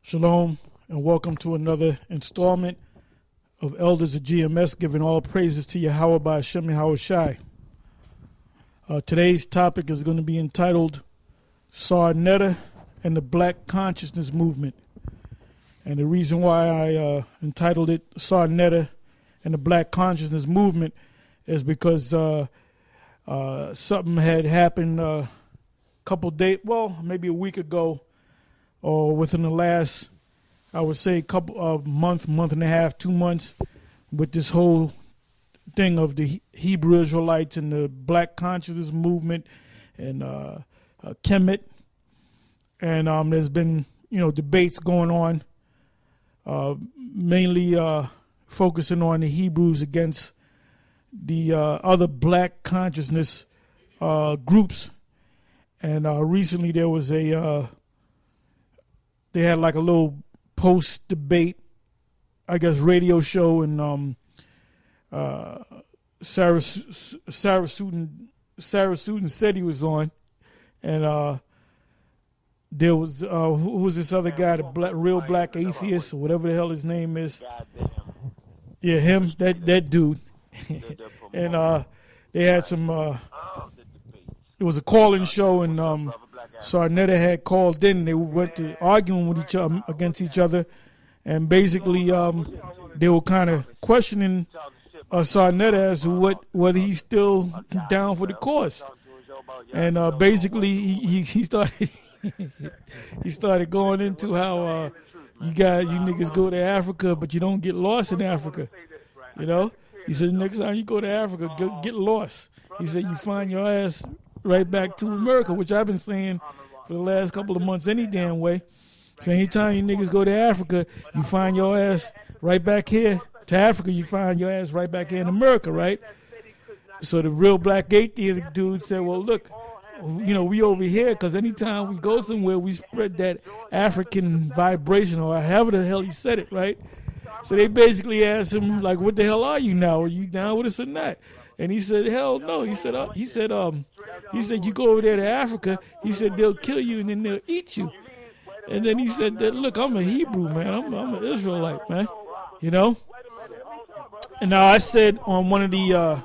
Shalom, and welcome to another installment of Elders of GMS, giving all praises to Yahweh by Hashem Yahweh Shai. Today's topic is going to be entitled Sarnetta and the Black Consciousness Movement. And the reason why I entitled it Sarnetta and the Black Consciousness Movement is because something had happened a couple days, well, maybe a week ago, or within the last, I would say, couple of month and a half, 2 months, with this whole thing of the Hebrew Israelites and the Black Consciousness Movement and Kemet. And there's been, debates going on, mainly focusing on the Hebrews against the other Black consciousness groups. And recently there was they had like a little post-debate, I guess, radio show, and Sarah Sutton said he was on, and there was who was this other guy, the real black atheist or whatever the hell his name is? Yeah, him, that dude, and they had some. It was a call-in show, and Sarnetta had called in. They went to arguing with each other against each other, and basically they were kind of questioning Sarnetta as to whether he's still down for the cause. And basically he started he started going into how you niggas go to Africa, but you don't get lost in Africa. He said next time you go to Africa, get lost. He said you find your ass right back to America, which I've been saying for the last couple of months any damn way. So anytime you niggas go to Africa, you find your ass right back here to Africa, you find your ass right back here in America, right? So the real black atheist dude said, well, look, we over here because anytime we go somewhere, we spread that African vibration, or however the hell he said it, right? So they basically asked him, like, what the hell are you now? Are you down with us or not? And he said, hell no. He said, you go over there to Africa. He said, they'll kill you and then they'll eat you. And then he said that, look, I'm a Hebrew, man. I'm an Israelite, man. And now I said on one of the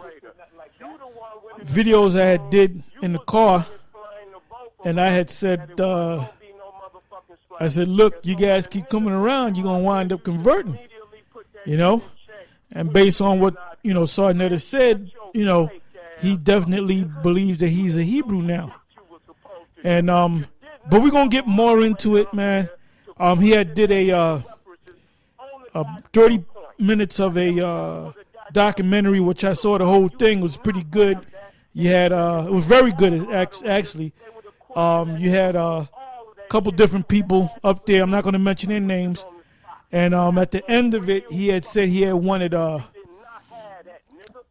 videos I had did in the car, and I had said, look, you guys keep coming around, you're going to wind up converting, And based on what, Sarnetta said, he definitely believes that he's a Hebrew now. And, but we're going to get more into it, man. He had did a 30 minutes of a documentary, which I saw the whole thing was pretty good. You had, it was very good, actually. You had a couple different people up there. I'm not going to mention their names. And at the end of it, he had said he had wanted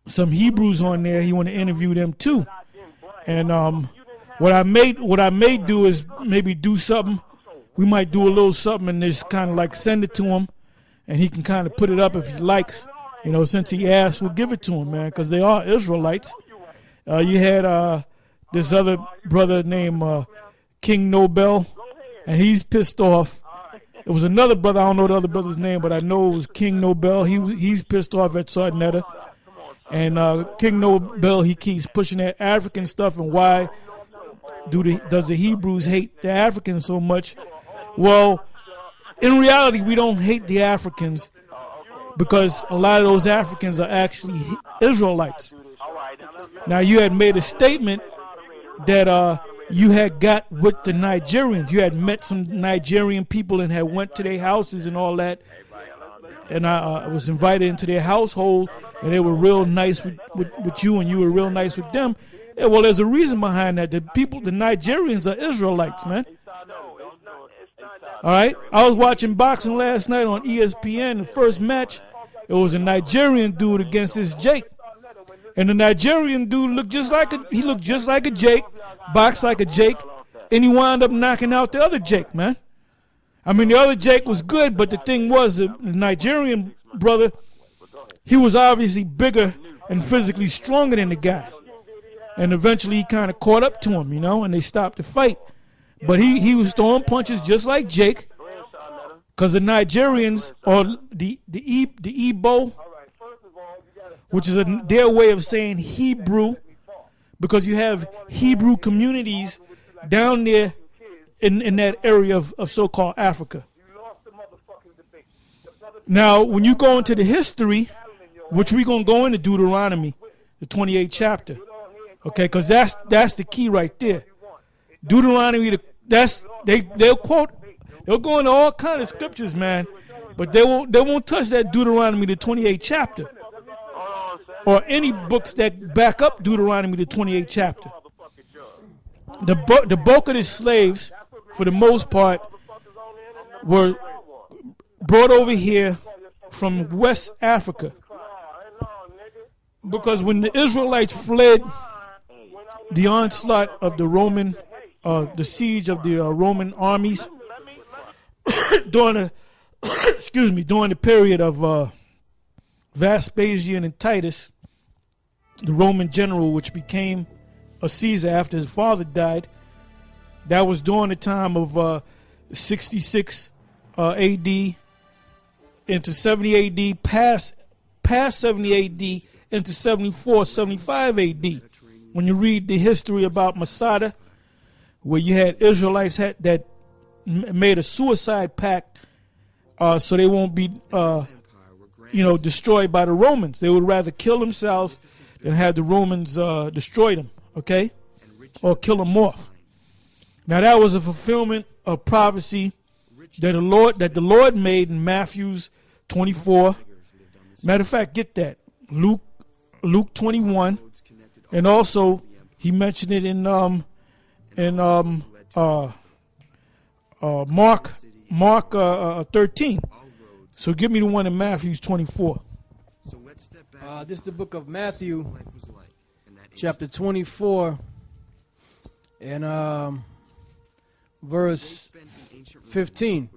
some Hebrews on there. He wanted to interview them too. And what I may do is maybe do something. We might do a little something and just kind of like send it to him, and he can kind of put it up if he likes. Since he asked, we'll give it to him, man, because they are Israelites. You had this other brother named King Nobel, and he's pissed off. It was another brother, I don't know the other brother's name, but I know it was King Nobel. He's pissed off at Sarnetta. And King Nobel, he keeps pushing that African stuff, and why does the Hebrews hate the Africans so much? Well, in reality, we don't hate the Africans because a lot of those Africans are actually Israelites. Now, you had made a statement that you had got with the Nigerians. You had met some Nigerian people and had went to their houses and all that. And I was invited into their household, and they were real nice with you, and you were real nice with them. Yeah, well, there's a reason behind that. The Nigerians are Israelites, man. All right? I was watching boxing last night on ESPN. The first match, it was a Nigerian dude against this Jake. And the Nigerian dude looked just like a Jake, boxed like a Jake, and he wound up knocking out the other Jake, man. I mean, the other Jake was good, but the thing was, the Nigerian brother, he was obviously bigger and physically stronger than the guy. And eventually he kind of caught up to him, and they stopped the fight. But he was throwing punches just like Jake. Because the Nigerians, or the Igbo, which is their way of saying Hebrew, because you have Hebrew communities down there in that area of so-called Africa. Now, when you go into the history, which we're going to go into Deuteronomy, the 28th chapter, okay, because that's the key right there. Deuteronomy, they'll go into all kind of scriptures, man, but they won't touch that Deuteronomy, the 28th chapter, or any books that back up Deuteronomy, the 28th chapter. The bulk of the slaves, for the most part, were brought over here from West Africa, because when the Israelites fled the onslaught of the Roman, the siege of the Roman armies during the period of Vespasian and Titus, the Roman general, which became a Caesar after his father died. That was during the time of 66 AD into 70 AD, past 70 AD into 74, 75 AD. When you read the history about Masada, where you had Israelites that made a suicide pact so they won't be destroyed by the Romans. They would rather kill themselves than have the Romans destroy them, okay, or kill them off. Now that was a fulfillment of prophecy that the Lord made in Matthew's 24. Matter of fact, get that, Luke 21, and also he mentioned it in Mark 13. So give me the one in Matthew's 24. This is the book of Matthew, chapter 24, and verse 15.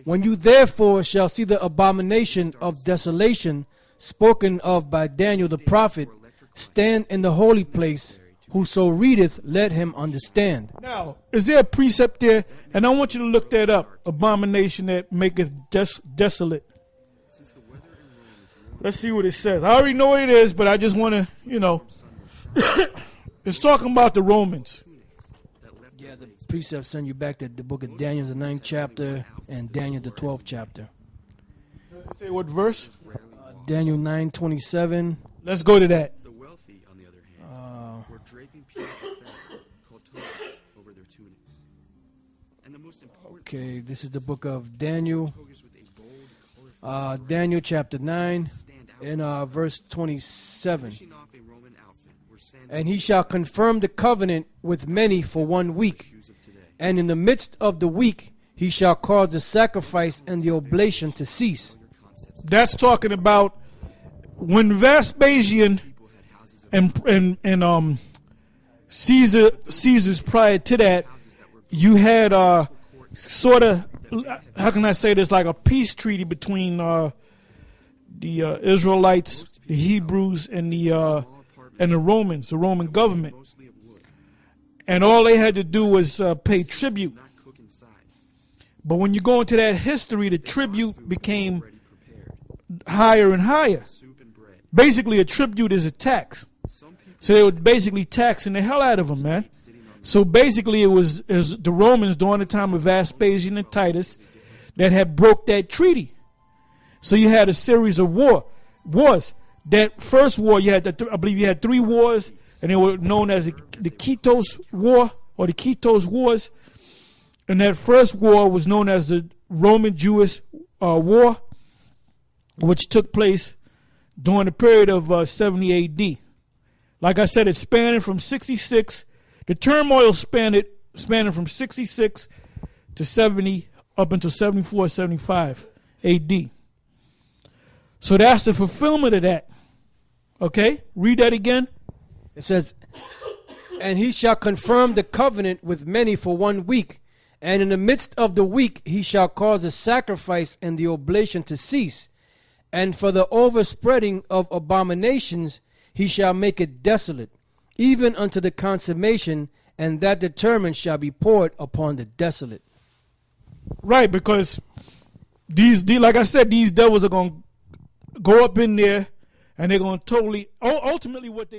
When you therefore shall see the abomination of desolation spoken of by Daniel the prophet stand in the holy place, whoso readeth, let him understand. Now, is there a precept there? And I want you to look that up. Abomination that maketh desolate. Let's see what it says. I already know what it is, but I just want to, it's talking about the Romans. Yeah, the precept send you back to the book of Daniel, the 9th chapter, and Daniel, the 12th chapter. Does it say what verse? Daniel 9:27. Let's go to that. The wealthy, on the other hand, were draping pieces of fabric called togas over their tunics. And the most important Okay, this is the book of Daniel. Daniel chapter 9 and verse 27. And he shall confirm the covenant with many for 1 week. And in the midst of the week, he shall cause the sacrifice and the oblation to cease. That's talking about when Vespasian and Caesar's prior to that, you had sort of, how can I say this, like a peace treaty between the Israelites, the Hebrews, and the Romans, the Roman government. And all they had to do was pay tribute. But when you go into that history, the tribute became higher and higher. Basically, a tribute is a tax. So they were basically taxing the hell out of them, man. So basically, it was the Romans during the time of Vespasian and Titus that had broke that treaty. So you had a series of wars. That first war, I believe you had 3 wars, and they were known as the Kitos War or the Kitos Wars. And that first war was known as the Roman-Jewish War, which took place during the period of 70 AD. Like I said, it spanned from 66. The turmoil spanned from 66 to 70, up until 74, 75 AD. So that's the fulfillment of that. Okay? Read that again. It says, and he shall confirm the covenant with many for 1 week. And in the midst of the week he shall cause the sacrifice and the oblation to cease. And for the overspreading of abominations he shall make it desolate, even unto the consummation, and that determined shall be poured upon the desolate. Right, because like I said, these devils are going to go up in there, and they're going to totally, ultimately what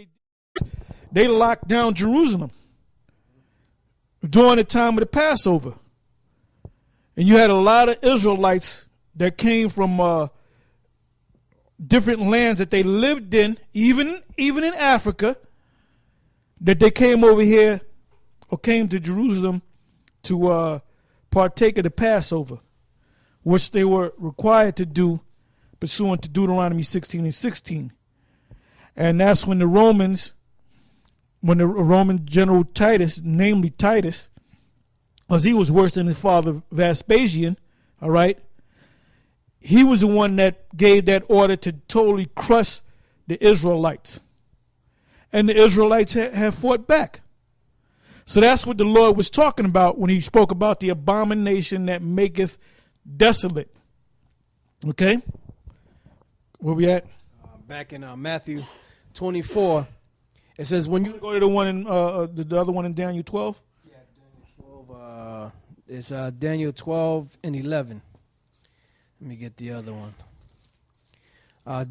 they locked down Jerusalem during the time of the Passover. And you had a lot of Israelites that came from different lands that they lived in, even in Africa, that they came over here or came to Jerusalem to partake of the Passover, which they were required to do pursuant to Deuteronomy 16 and 16. And that's when the Roman general Titus, namely Titus, because he was worse than his father Vespasian, all right, he was the one that gave that order to totally crush the Israelites. And the Israelites have fought back. So that's what the Lord was talking about when he spoke about the abomination that maketh desolate. Okay? Where we at? Back in Matthew 24, it says, when you go to the one in the other one in Daniel 12? Yeah, Daniel 12. It's Daniel 12 and 11. Let me get the other one.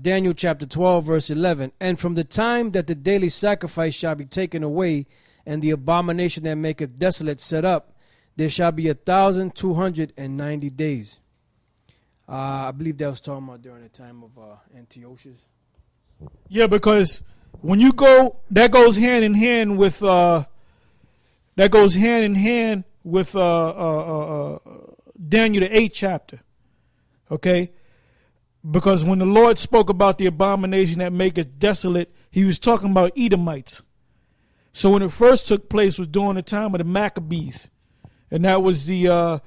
Daniel chapter 12, verse 11. And from the time that the daily sacrifice shall be taken away, and the abomination that maketh desolate set up, there shall be 1,290 days. I believe that was talking about during the time of Antiochus. Yeah, because when you go, that goes hand in hand with Daniel the 8th chapter. Okay? Because when the Lord spoke about the abomination that maketh desolate, he was talking about Edomites. So when it first took place was during the time of the Maccabees. And that was the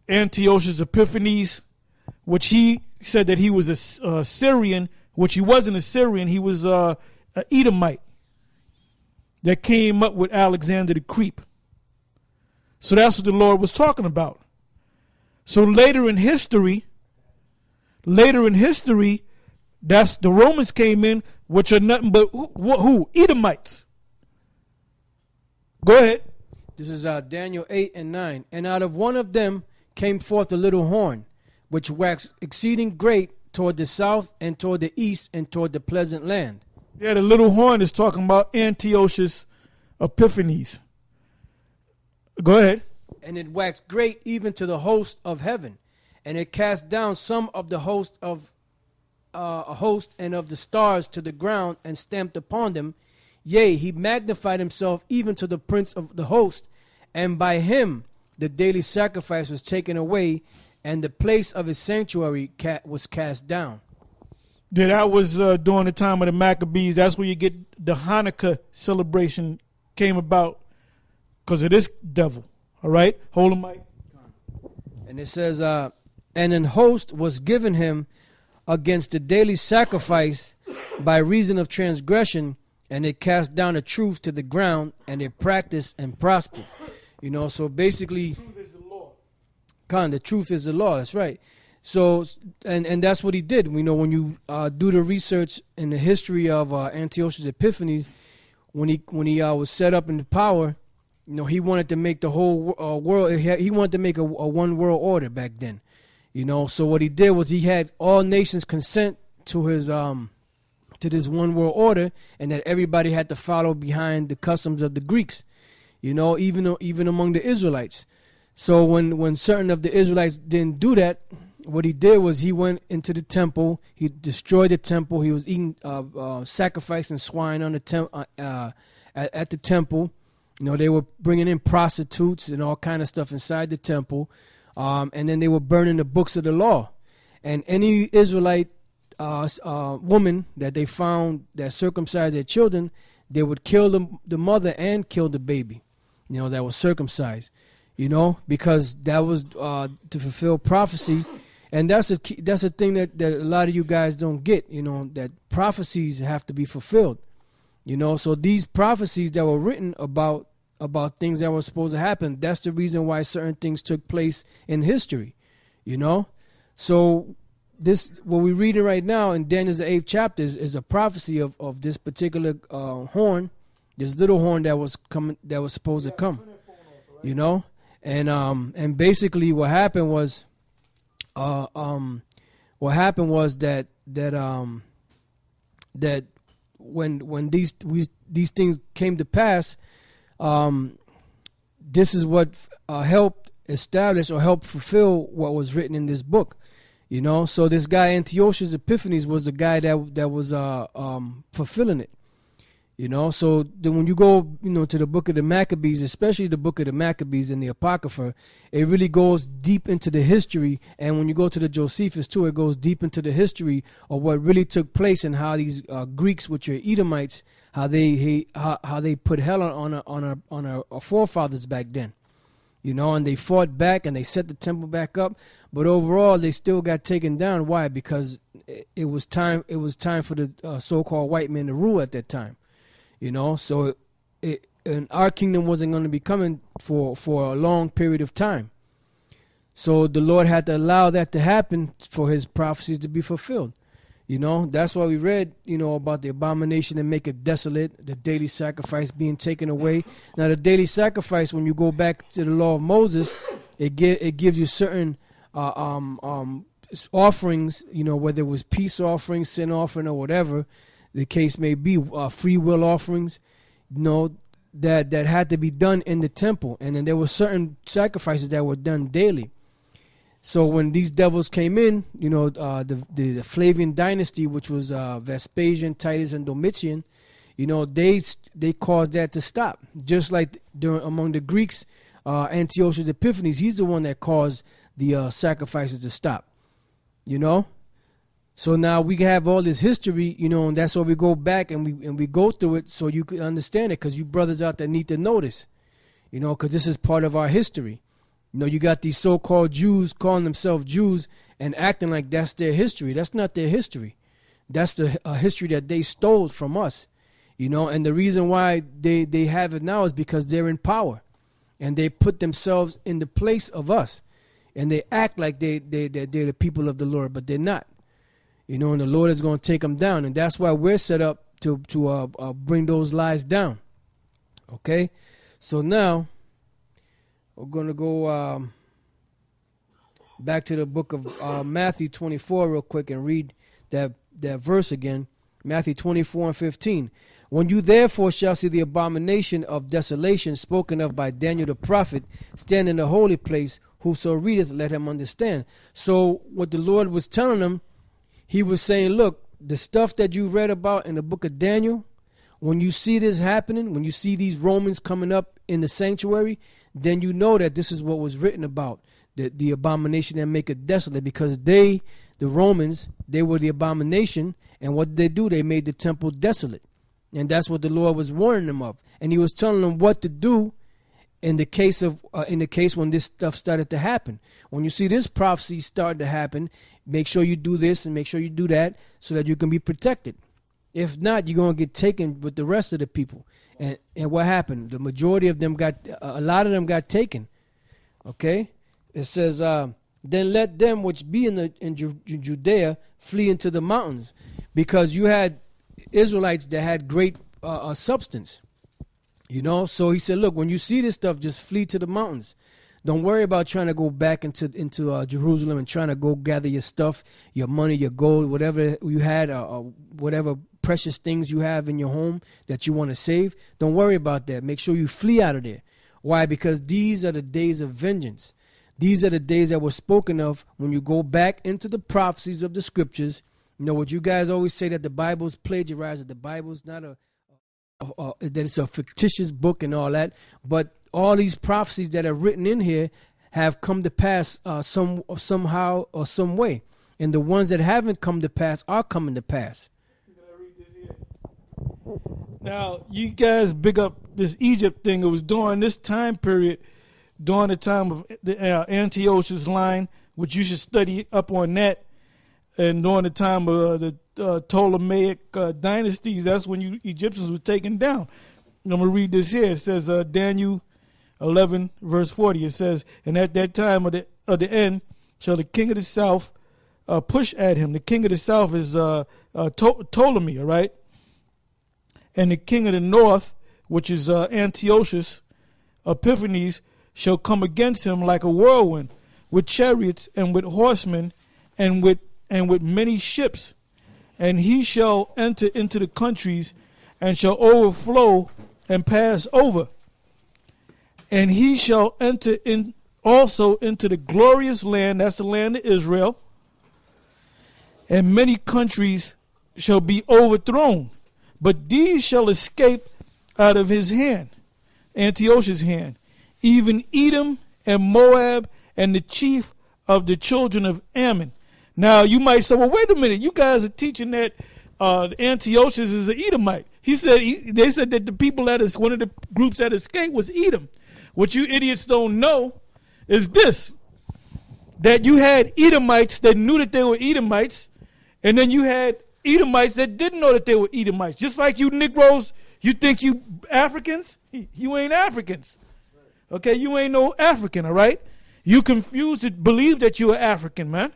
Antiochus Epiphanes, which he said that he was a Syrian, which he wasn't a Syrian. He was an Edomite that came up with Alexander the Creep. So that's what the Lord was talking about. So later in history, that's the Romans came in, which are nothing but who? Edomites. Go ahead. This is Daniel 8 and 9. And out of one of them came forth a little horn, which waxed exceeding great toward the south and toward the east and toward the pleasant land. Yeah, the little horn is talking about Antiochus Epiphanes. Go ahead. And it waxed great even to the host of heaven. And it cast down some of the host of a host and of the stars to the ground and stamped upon them. Yea, he magnified himself even to the prince of the host. And by him the daily sacrifice was taken away, and the place of his sanctuary was cast down. Yeah, that was during the time of the Maccabees. That's where you get the Hanukkah celebration came about because of this devil. All right? Hold him, Mike. And it says, and an host was given him against the daily sacrifice by reason of transgression, and it cast down the truth to the ground, and it practiced and prospered. You know, so basically, the truth is the law. The truth is the law. That's right. So, and that's what he did. We know when you do the research in the history of Antiochus Epiphanes, when he was set up in the power, you know, he wanted to make the whole world. He wanted to make a one world order back then. You know, so what he did was he had all nations consent to his to this one world order, and that everybody had to follow behind the customs of the Greeks. You know, even among the Israelites. So when certain of the Israelites didn't do that, what he did was he went into the temple. He destroyed the temple. He was eating sacrificing swine on the at the temple. You know, they were bringing in prostitutes and all kind of stuff inside the temple. And then they were burning the books of the law. And any Israelite woman that they found that circumcised their children, they would kill the mother and kill the baby, you know, that was circumcised, you know, because that was to fulfill prophecy. And that's a thing that a lot of you guys don't get, you know, that prophecies have to be fulfilled, you know. So these prophecies that were written about things that were supposed to happen, that's the reason why certain things took place in history, you know. So this, what we're reading right now in Daniel's 8th chapter is a prophecy of this particular horn, this little horn that was supposed to come, you know. And basically what happened was what happened was that when these things came to pass, this is what helped establish or helped fulfill what was written in this book. You know, so this guy Antiochus Epiphanes was the guy that was fulfilling it. You know, so then when you go, to the book of the Maccabees, especially the book of the Maccabees and the Apocrypha, it really goes deep into the history. And when you go to the Josephus too, it goes deep into the history of what really took place and how these Greeks, which are Edomites, how they put hell on our forefathers back then. You know, and they fought back and they set the temple back up, but overall they still got taken down. Why? Because it was time. It was time for the so-called white men to rule at that time. You know, so and our kingdom wasn't going to be coming for a long period of time. So the Lord had to allow that to happen for his prophecies to be fulfilled. You know, that's why we read, about the abomination that make it desolate, the daily sacrifice being taken away. Now, the daily sacrifice, when you go back to the law of Moses, it gives you certain offerings, whether it was peace offerings, sin offering, or whatever the case may be, free will offerings, that had to be done in the temple. And then there were certain sacrifices that were done daily. So when these devils came in, the Flavian dynasty, which was Vespasian, Titus, and Domitian, they caused that to stop. Just like among the Greeks, Antiochus Epiphanes, he's the one that caused the sacrifices to stop. So now we have all this history, and that's why we go back and we go through it so you can understand it, because you brothers out there need to know this, because this is part of our history. You got these so-called Jews calling themselves Jews and acting like that's their history. That's not their history. That's the history that they stole from us, and the reason why they have it now is because they're in power and they put themselves in the place of us, and they act like they're the people of the Lord, but they're not. And the Lord is going to take them down. And that's why we're set up to bring those lies down. Okay? So now, we're going to go back to the book of Matthew 24 real quick and read that verse again. Matthew 24:15. When you therefore shall see the abomination of desolation spoken of by Daniel the prophet stand in the holy place, whoso readeth, let him understand. So what the Lord was telling them, he was saying, look, the stuff that you read about in the book of Daniel, when you see this happening, when you see these Romans coming up in the sanctuary, then you know that this is what was written about, the abomination that make it desolate, because the Romans, they were the abomination, and what did they do? They made the temple desolate. And that's what the Lord was warning them of. And he was telling them what to do in the case when this stuff started to happen. When you see this prophecy start to happen, make sure you do this and make sure you do that so that you can be protected. If not, you're going to get taken with the rest of the people. And what happened? The majority of them a lot of them got taken. Okay? It says, then let them which be in Judea flee into the mountains, because you had Israelites that had great substance. So he said, look, when you see this stuff, just flee to the mountains. Don't worry about trying to go back into Jerusalem and trying to go gather your stuff, your money, your gold, whatever you had, whatever precious things you have in your home that you want to save. Don't worry about that. Make sure you flee out of there. Why? Because these are the days of vengeance. These are the days that were spoken of when you go back into the prophecies of the scriptures. What you guys always say, that the Bible's plagiarized, that the Bible's not that it's a fictitious book and all that, but all these prophecies that are written in here have come to pass somehow or some way, and the ones that haven't come to pass are coming to pass. Now, you guys big up this Egypt thing. It was during this time period, during the time of the Antiochus line, which you should study up on that, and during the time of the Ptolemaic dynasties, that's when you Egyptians were taken down. I'm going to read this here. It says, Daniel 11, verse 40. It says, and at that time of the end shall the king of the south push at him. The king of the south is Ptolemy, all right? And the king of the north, which is Antiochus Epiphanes, shall come against him like a whirlwind. with chariots and with horsemen and with many ships. And he shall enter into the countries and shall overflow and pass over. And he shall enter in also into the glorious land, that's the land of Israel, and many countries shall be overthrown, but these shall escape out of his hand, Antiochus' hand, even Edom and Moab and the chief of the children of Ammon. Now you might say, well, wait a minute, you guys are teaching that Antiochus is an Edomite. They said that the people one of the groups that escaped was Edom. What you idiots don't know is this, that you had Edomites that knew that they were Edomites, and then you had Edomites that didn't know that they were Edomites. Just like you Negroes, you think you Africans, you ain't Africans. Okay, you ain't no African, all right? You confused to believe that you are African, man.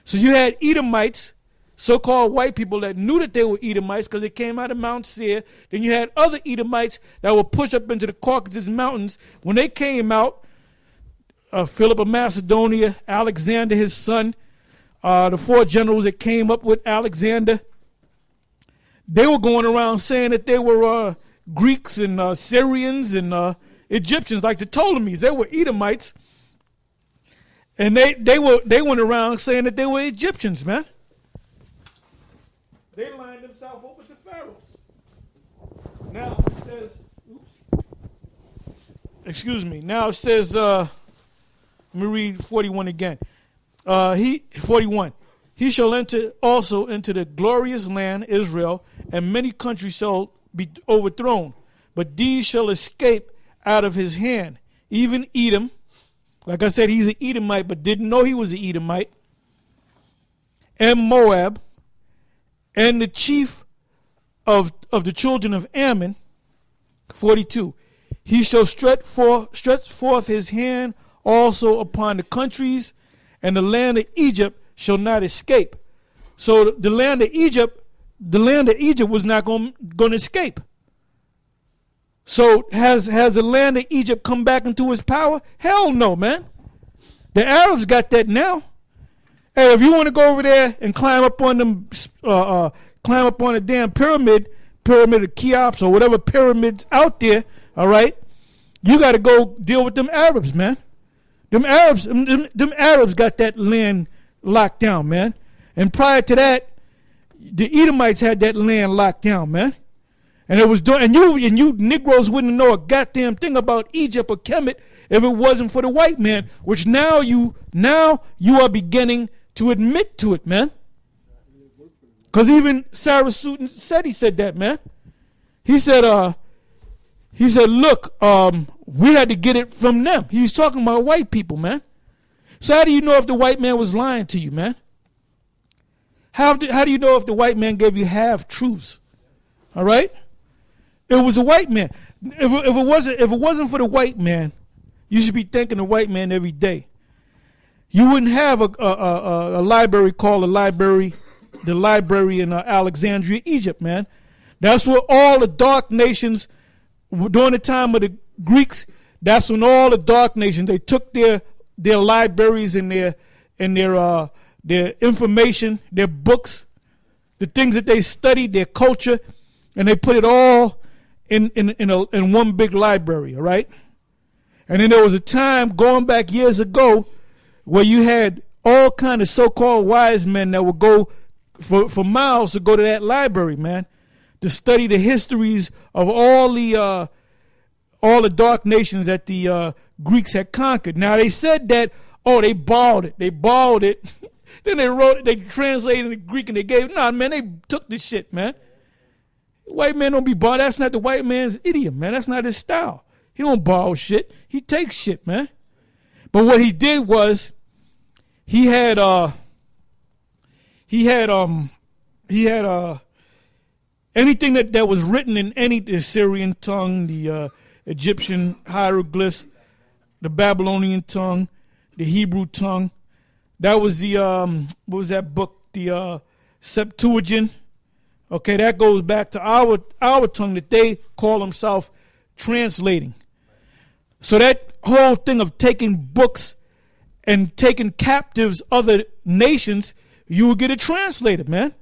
So you had Edomites, so-called white people that knew that they were Edomites because they came out of Mount Seir. Then you had other Edomites that were pushed up into the Caucasus Mountains. When they came out, Philip of Macedonia, Alexander, his son, the 4 generals that came up with Alexander, they were going around saying that they were Greeks and Syrians and Egyptians, like the Ptolemies. They were Edomites. And they went around saying that they were Egyptians, man. They lined themselves up with the pharaohs. Now it says, Now it says, let me read 41 again. 41. He shall enter also into the glorious land, Israel, and many countries shall be overthrown. But these shall escape out of his hand. Even Edom, like I said, he's an Edomite, but didn't know he was an Edomite. And Moab, and the chief of the children of Ammon. 42. He shall stretch forth his hand also upon the countries, and the land of Egypt shall not escape. So the land of Egypt was not going to escape. So has the land of Egypt come back into its power? Hell no, man. The Arabs got that now. Hey, if you want to go over there and climb up on the damn pyramid of Cheops or whatever pyramids out there, all right, you got to go deal with them Arabs, man. Them Arabs got that land locked down, man. And prior to that, the Edomites had that land locked down, man. And it was doing, and you Negroes wouldn't know a goddamn thing about Egypt or Kemet if it wasn't for the white man, which now you are beginning to admit to it, man. Because even Sarah Sutton said he said that, man. He said, look, we had to get it from them. He was talking about white people, man. So how do you know if the white man was lying to you, man? How do you know if the white man gave you half truths? All right? It was a white man. If it wasn't for the white man, you should be thanking the white man every day. You wouldn't have a library called the library in Alexandria, Egypt, man. That's where all the dark nations, during the time of the Greeks, that's when all the dark nations, they took their libraries and their information, their books, the things that they studied, their culture, and they put it all in one big library, all right? And then there was a time going back years ago where you had all kind of so-called wise men that would go for miles to go to that library, man, to study the histories of all the dark nations that the Greeks had conquered. Now they said that, they borrowed it. Then they wrote it, they translated it in Greek and they gave it. Nah, man, they took the shit, man. White man don't be borrowed. That's not the white man's idiom, man. That's not his style. He don't borrow shit. He takes shit, man. But what he did was he had anything that was written in the Assyrian tongue, the Egyptian hieroglyphs, the Babylonian tongue, the Hebrew tongue. That was the what was that book? The Septuagint. Okay, that goes back to our tongue that they call themselves translating. So that whole thing of taking books and taking captives other nations, you would get a translator, man.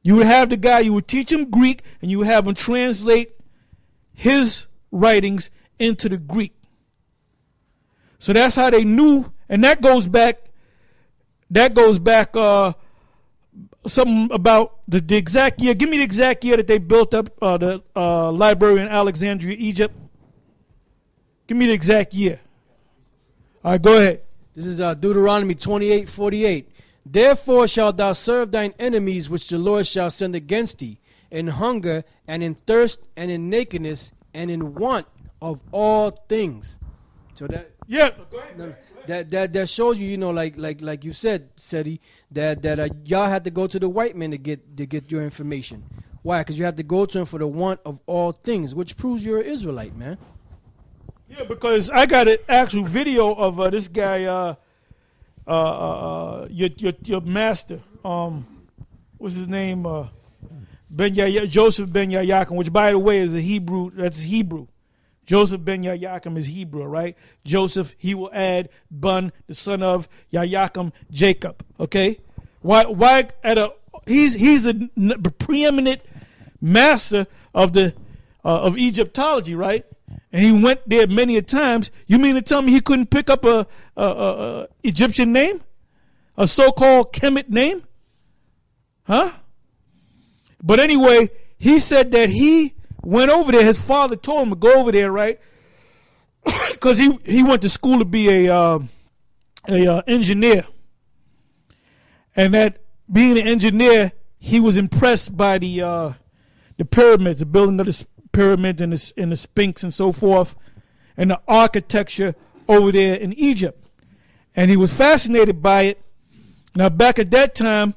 You would have the guy, you would teach him Greek, and you would have him translate his writings into the Greek. So that's how they knew, and that goes back something about the exact year. Give me the exact year that they built up the library in Alexandria, Egypt. Give me the exact year. All right, go ahead. This is Deuteronomy 28:48. Therefore shalt thou serve thine enemies which the Lord shall send against thee, in hunger and in thirst and in nakedness and in want of all things. So that Yeah. that shows you, like you said, Seti, that y'all had to go to the white man to get your information. Why? Because you have to go to him for the want of all things, which proves you're an Israelite, man. Yeah, because I got an actual video of this guy, your master, what's his name? Joseph Ben Yayakim, which by the way is a Hebrew. That's Hebrew. Joseph Ben Yayakim is Hebrew, right? Joseph, he will add Bun, the son of Yayakim, Jacob. Okay, why he's a preeminent master of of Egyptology, right? And he went there many a times. You mean to tell me he couldn't pick up a Egyptian name, a so-called Kemet name, huh? But anyway, he said that he went over there. His father told him to go over there, right? Because he went to school to be a engineer, and that being an engineer, he was impressed by the pyramids, the building of the pyramids and the Sphinx and so forth, and the architecture over there in Egypt, and he was fascinated by it. Now back at that time,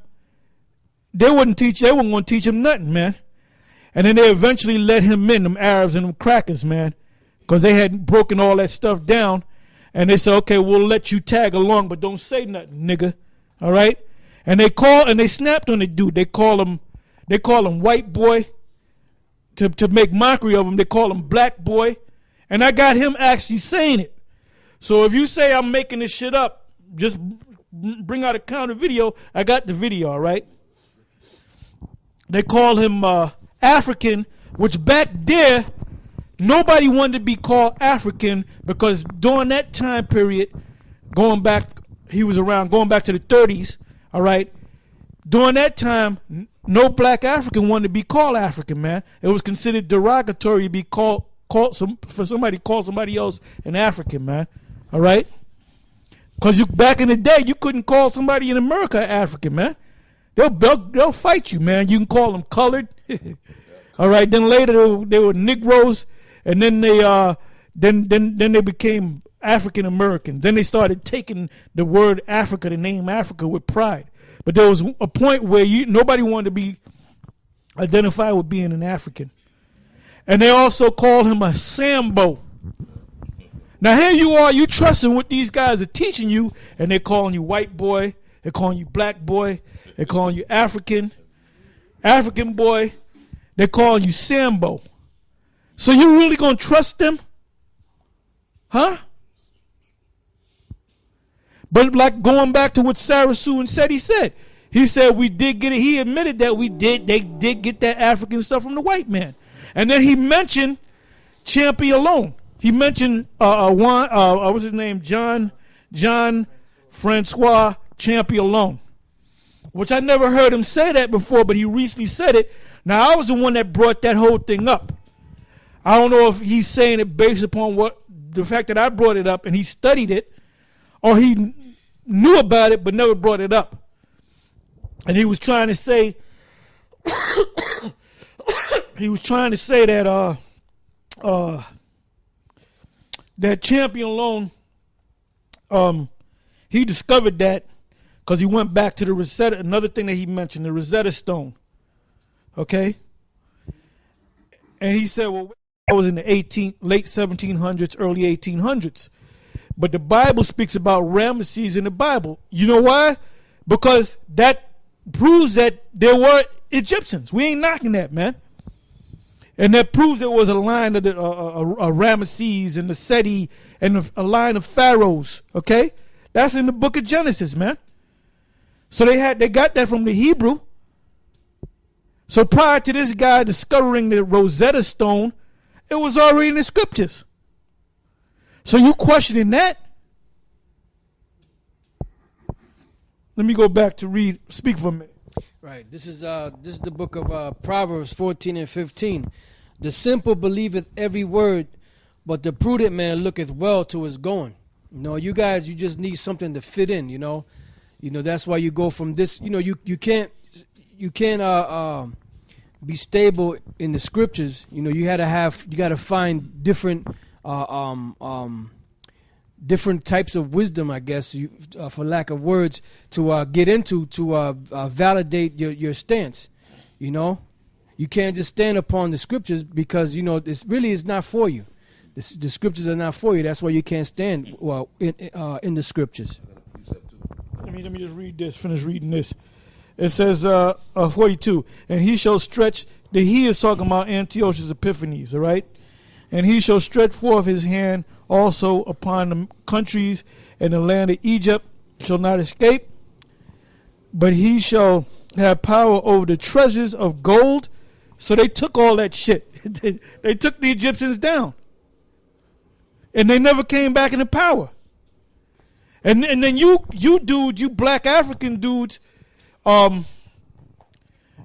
they weren't going to teach him nothing, man. And then they eventually let him in, them Arabs and them crackers, man, because they had broken all that stuff down. And they said, okay, we'll let you tag along, but don't say nothing, nigga. All right? And they snapped on the dude. They call him white boy to make mockery of him. They call him black boy. And I got him actually saying it. So if you say I'm making this shit up, just bring out a counter video. I got the video, all right? They call him African, which back there, nobody wanted to be called African because during that time period, going back to the 30s, all right, during that time, no black African wanted to be called African, man. It was considered derogatory to be for somebody to call somebody else an African, man, all right? Because back in the day, you couldn't call somebody in America African, man. They'll fight you, man. You can call them colored. All right. Then later they were Negroes, and then they became African Americans. Then they started taking the word Africa, the name Africa, with pride. But there was a point where nobody wanted to be identified with being an African, and they also called him a Sambo. Now here you are, you trusting what these guys are teaching you, and they're calling you white boy, they're calling you black boy. They're calling you African boy. They're calling you Sambo. So you really gonna trust them? Huh? But like going back to what Sarah Sue said, he said we did get it. He admitted that they did get that African stuff from the white man. And then he mentioned Champion alone. He mentioned what's his name? John Francois Champion alone. Which I never heard him say that before, but he recently said it. Now, I was the one that brought that whole thing up. I don't know if he's saying it based upon the fact that I brought it up and he studied it, or he knew about it but never brought it up. And he was trying to say, that that Champion alone, he discovered that because he went back to the Rosetta. Another thing that he mentioned, the Rosetta Stone. Okay? And he said, well, that was in the late 1700s, early 1800s. But the Bible speaks about Ramesses in the Bible. You know why? Because that proves that there were Egyptians. We ain't knocking that, man. And that proves there was a line of Ramesses and the Seti and a line of pharaohs. Okay? That's in the book of Genesis, man. So they got that from the Hebrew. So prior to this guy discovering the Rosetta Stone, it was already in the scriptures. So you questioning that? Let me go back to speak for a minute. Right. This is the book of Proverbs 14 and 15. The simple believeth every word, but the prudent man looketh well to his going. You know, you guys, you just need something to fit in. You know, that's why you go from this. You know, you can't be stable in the scriptures. You know, you got to find different different types of wisdom, I guess, for lack of words, to get into to validate your stance. You know, you can't just stand upon the scriptures because, you know, this really is not for you. The scriptures are not for you. That's why you can't stand in the scriptures. Let me just read this. Finish reading this. It says 42, and he shall stretch. He is talking about Antiochus Epiphanes, all right? And he shall stretch forth his hand also upon the countries, and the land of Egypt shall not escape. But he shall have power over the treasures of gold. So they took all that shit. They took the Egyptians down. And they never came back into power. And then you dudes, you black African dudes, there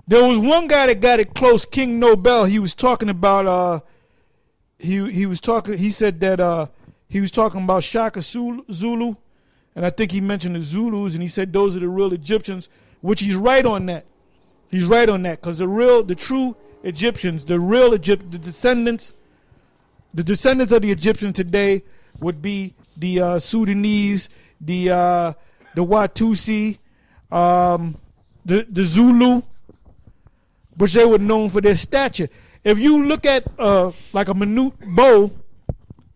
was one guy that got it close, King Nobel. He was talking about he said that he was talking about Shaka Zulu, and I think he mentioned the Zulus, and he said those are the real Egyptians, which he's right on that. He's right on that, because the true Egyptians, the descendants of the Egyptians today would be the Sudanese, the Watusi, the Zulu, which they were known for their stature. If you look at like a minute bow,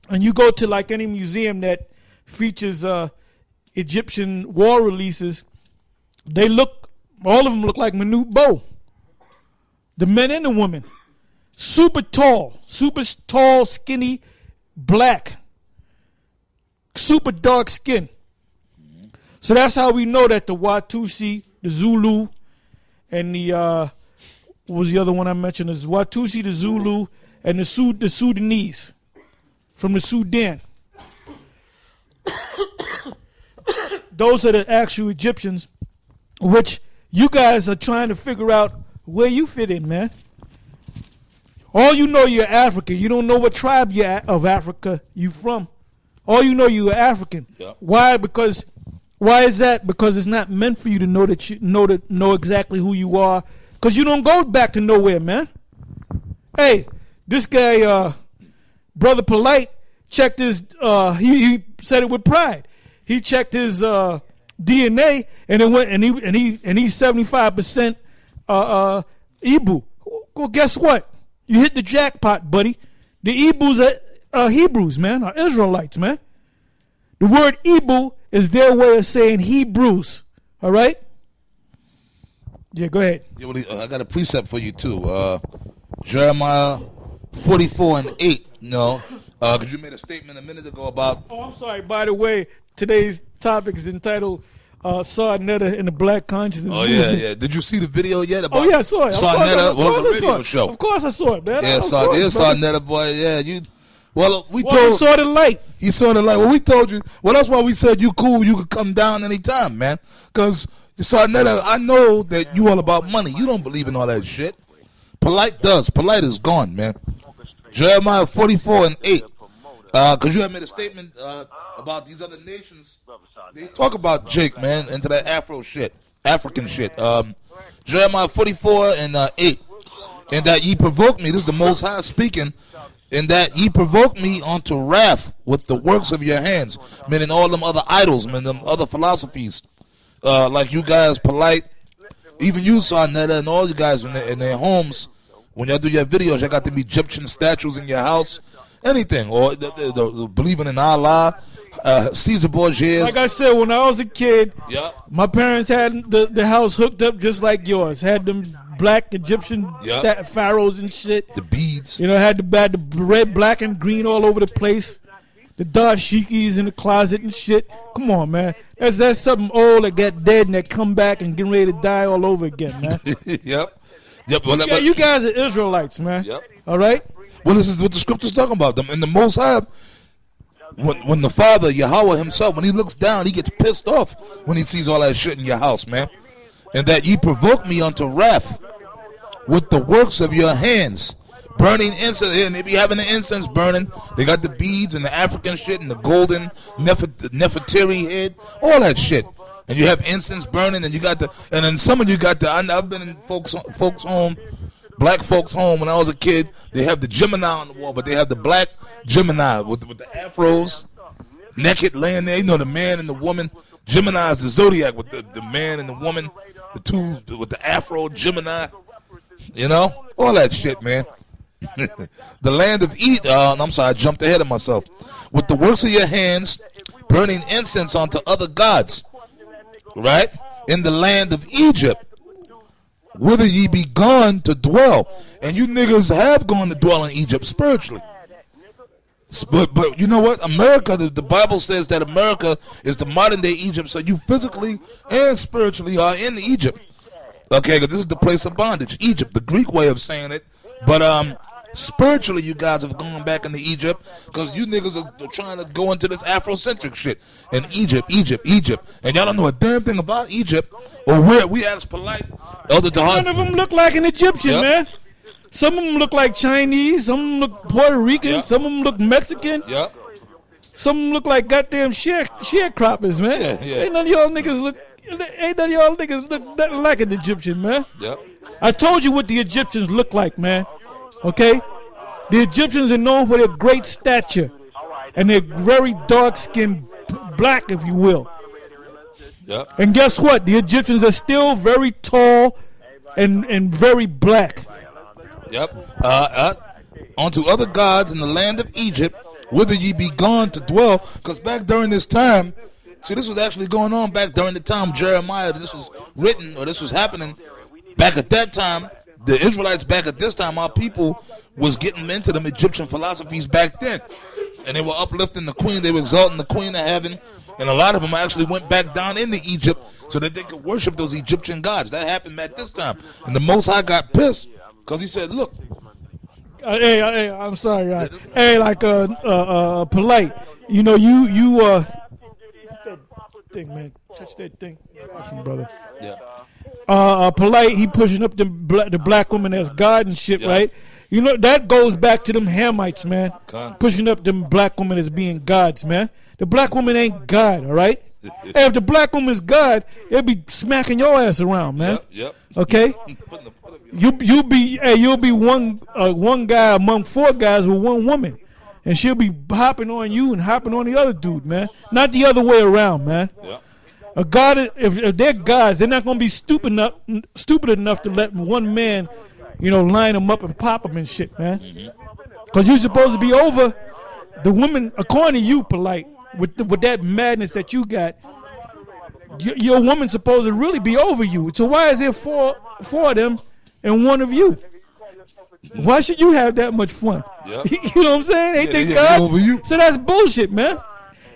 and you go to like any museum that features Egyptian war releases, all of them look like minute bow. The men and the women, super tall, skinny, black, super dark skin. So that's how we know that the Watusi, the Zulu, and the what was the other one I mentioned? Is Watusi, the Zulu, and the Sudanese from the Sudan. Those are the actual Egyptians, which you guys are trying to figure out where you fit in, man. All you know, you're African. You don't know what tribe of Africa you from. All you know, you're African. Yep. Why? Why is that? Because it's not meant for you to know exactly who you are. Because you don't go back to nowhere, man. Hey, this guy, Brother Polite, checked his, he said it with pride. He checked his DNA, and it went, and he's 75% Ibu. Well, guess what? You hit the jackpot, buddy. The Ibus are Hebrews, man, are Israelites, man. The word Ibu is their way of saying Hebrews. All right? Yeah, go ahead. Yeah, I got a precept for you, too. Jeremiah 44 and 8, you know. Because you made a statement a minute ago about... Oh, I'm sorry. By the way, today's topic is entitled Sarnetta and the Black Consciousness Movement. Yeah. Did you see the video yet? About I saw it. Sarnetta was a radio show. Of course I saw it, man. Yeah, Sarnetta, boy. Yeah, we told you saw the light. He saw the light. Well, we told you. Well, that's why we said you cool. You could come down anytime, man. Because Sarnetta, I know that you all about money. You don't believe in all that shit. Polite does. Polite is gone, man. Jeremiah 44 and 8. Because you have made a statement about these other nations. They talk about Jake, man, into that African shit. Jeremiah 44 and 8. And that ye provoke me, this is the Most High speaking, and that ye provoke me unto wrath with the works of your hands, meaning all them other idols, meaning them other philosophies. Like you guys, Polite, even you, Sarnetta, and all you guys in their homes, when y'all do your videos, y'all got them Egyptian statues in your house. Anything, or the believing in Allah, Caesar Borgia. Like I said, when I was a kid, yeah, my parents had the house hooked up just like yours. Had them black Egyptian pharaohs and shit. The beads. You know, had the red, black, and green all over the place. the dashikis in the closet and shit. Come on, man. That's something old that got dead and that come back and getting ready to die all over again, man. Yep. Well, Yeah, you guys are Israelites, man. Yep. All right? Well, this is what the scripture's talking about. In the Most High, when the Father, Yahweh himself, when he looks down, he gets pissed off when he sees all that shit in your house, man. And that ye provoke me unto wrath with the works of your hands. Burning incense, and they be having the incense burning. They got the beads and the African shit and the golden Nefertiti head, all that shit. And you have incense burning, and you got and then some of you got I've been in folks home, black folks home when I was a kid. They have the Gemini on the wall, but they have the black Gemini with the afros, naked laying there. You know, the man and the woman. Gemini is the zodiac with the man and the woman, the two with the afro Gemini. You know, all that shit, man. The land of I'm sorry, I jumped ahead of myself. With the works of your hands, burning incense unto other gods, right? In the land of Egypt, whither ye be gone to dwell. And you niggas have gone to dwell in Egypt spiritually. But you know what? America, the Bible says that America is the modern day Egypt, so you physically and spiritually are in Egypt. Okay, because this is the place of bondage. Egypt, the Greek way of saying it. But spiritually, you guys have gone back into Egypt because you niggas are trying to go into this Afrocentric shit. And Egypt. And y'all don't know a damn thing about Egypt or where we ask polite. None of them look like an Egyptian, man. Some of them look like Chinese. Some of them look Puerto Rican. Some of them look Mexican. Yep. Some of them look like goddamn sharecroppers, man. Yeah. Ain't none of y'all niggas look nothing like an Egyptian, man. Yep. I told you what the Egyptians look like, man. Okay? The Egyptians are known for their great stature and their very dark-skinned black, if you will. Yep. And guess what? The Egyptians are still very tall and very black. Yep. Unto other gods in the land of Egypt, whither ye be gone to dwell. Because back during this time, see, this was actually going on back during the time Jeremiah, this was written, or this was happening. Back at that time, the Israelites back at this time, our people was getting into them Egyptian philosophies back then. And they were uplifting the queen, they were exalting the queen of heaven. And a lot of them actually went back down into Egypt so that they could worship those Egyptian gods. That happened at this time. And the Most High got pissed because he said, look. Hey, I'm sorry, guys. Hey, like polite. You know, you that thing, man. Touch that thing. Awesome, brother. Yeah. Polite, he pushing up the black woman as God and shit, right? You know, that goes back to them Hamites, man. Pushing up them black women as being gods, man. The black woman ain't God, all right? Hey, if the black woman's God, they'll be smacking your ass around, man. Yep. Okay? You'll be one guy among four guys with one woman. And she'll be hopping on you and hopping on the other dude, man. Not the other way around, man. Yep. A God, if they're gods, they're not going to be stupid enough to let one man, line them up and pop them and shit, man. Because you're supposed to be over the woman, according to you, polite, with that madness that you got. Your woman's supposed to really be over you. So why is there four of them and one of you? Why should you have that much fun? Yep. You know what I'm saying? Ain't they gods? Over you. So that's bullshit, man.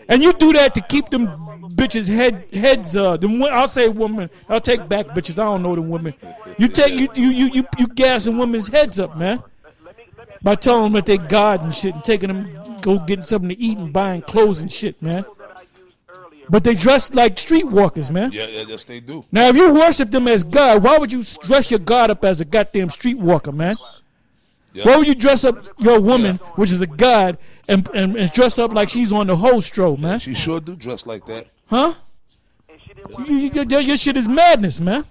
And you do that to keep them bitches heads. I'll say women. I'll take back bitches. I don't know them women. You gassing women's heads up, man, by telling them that they God and shit, and taking them go getting something to eat and buying clothes and shit, man. But they dress like streetwalkers, man. Yeah, yes they do. Now, if you worship them as God, why would you dress your God up as a goddamn streetwalker, man? Yep. Why would you dress up your woman, which is a God, and dress up like she's on the hostro, man? She sure do dress like that. Huh? Your shit is madness, man.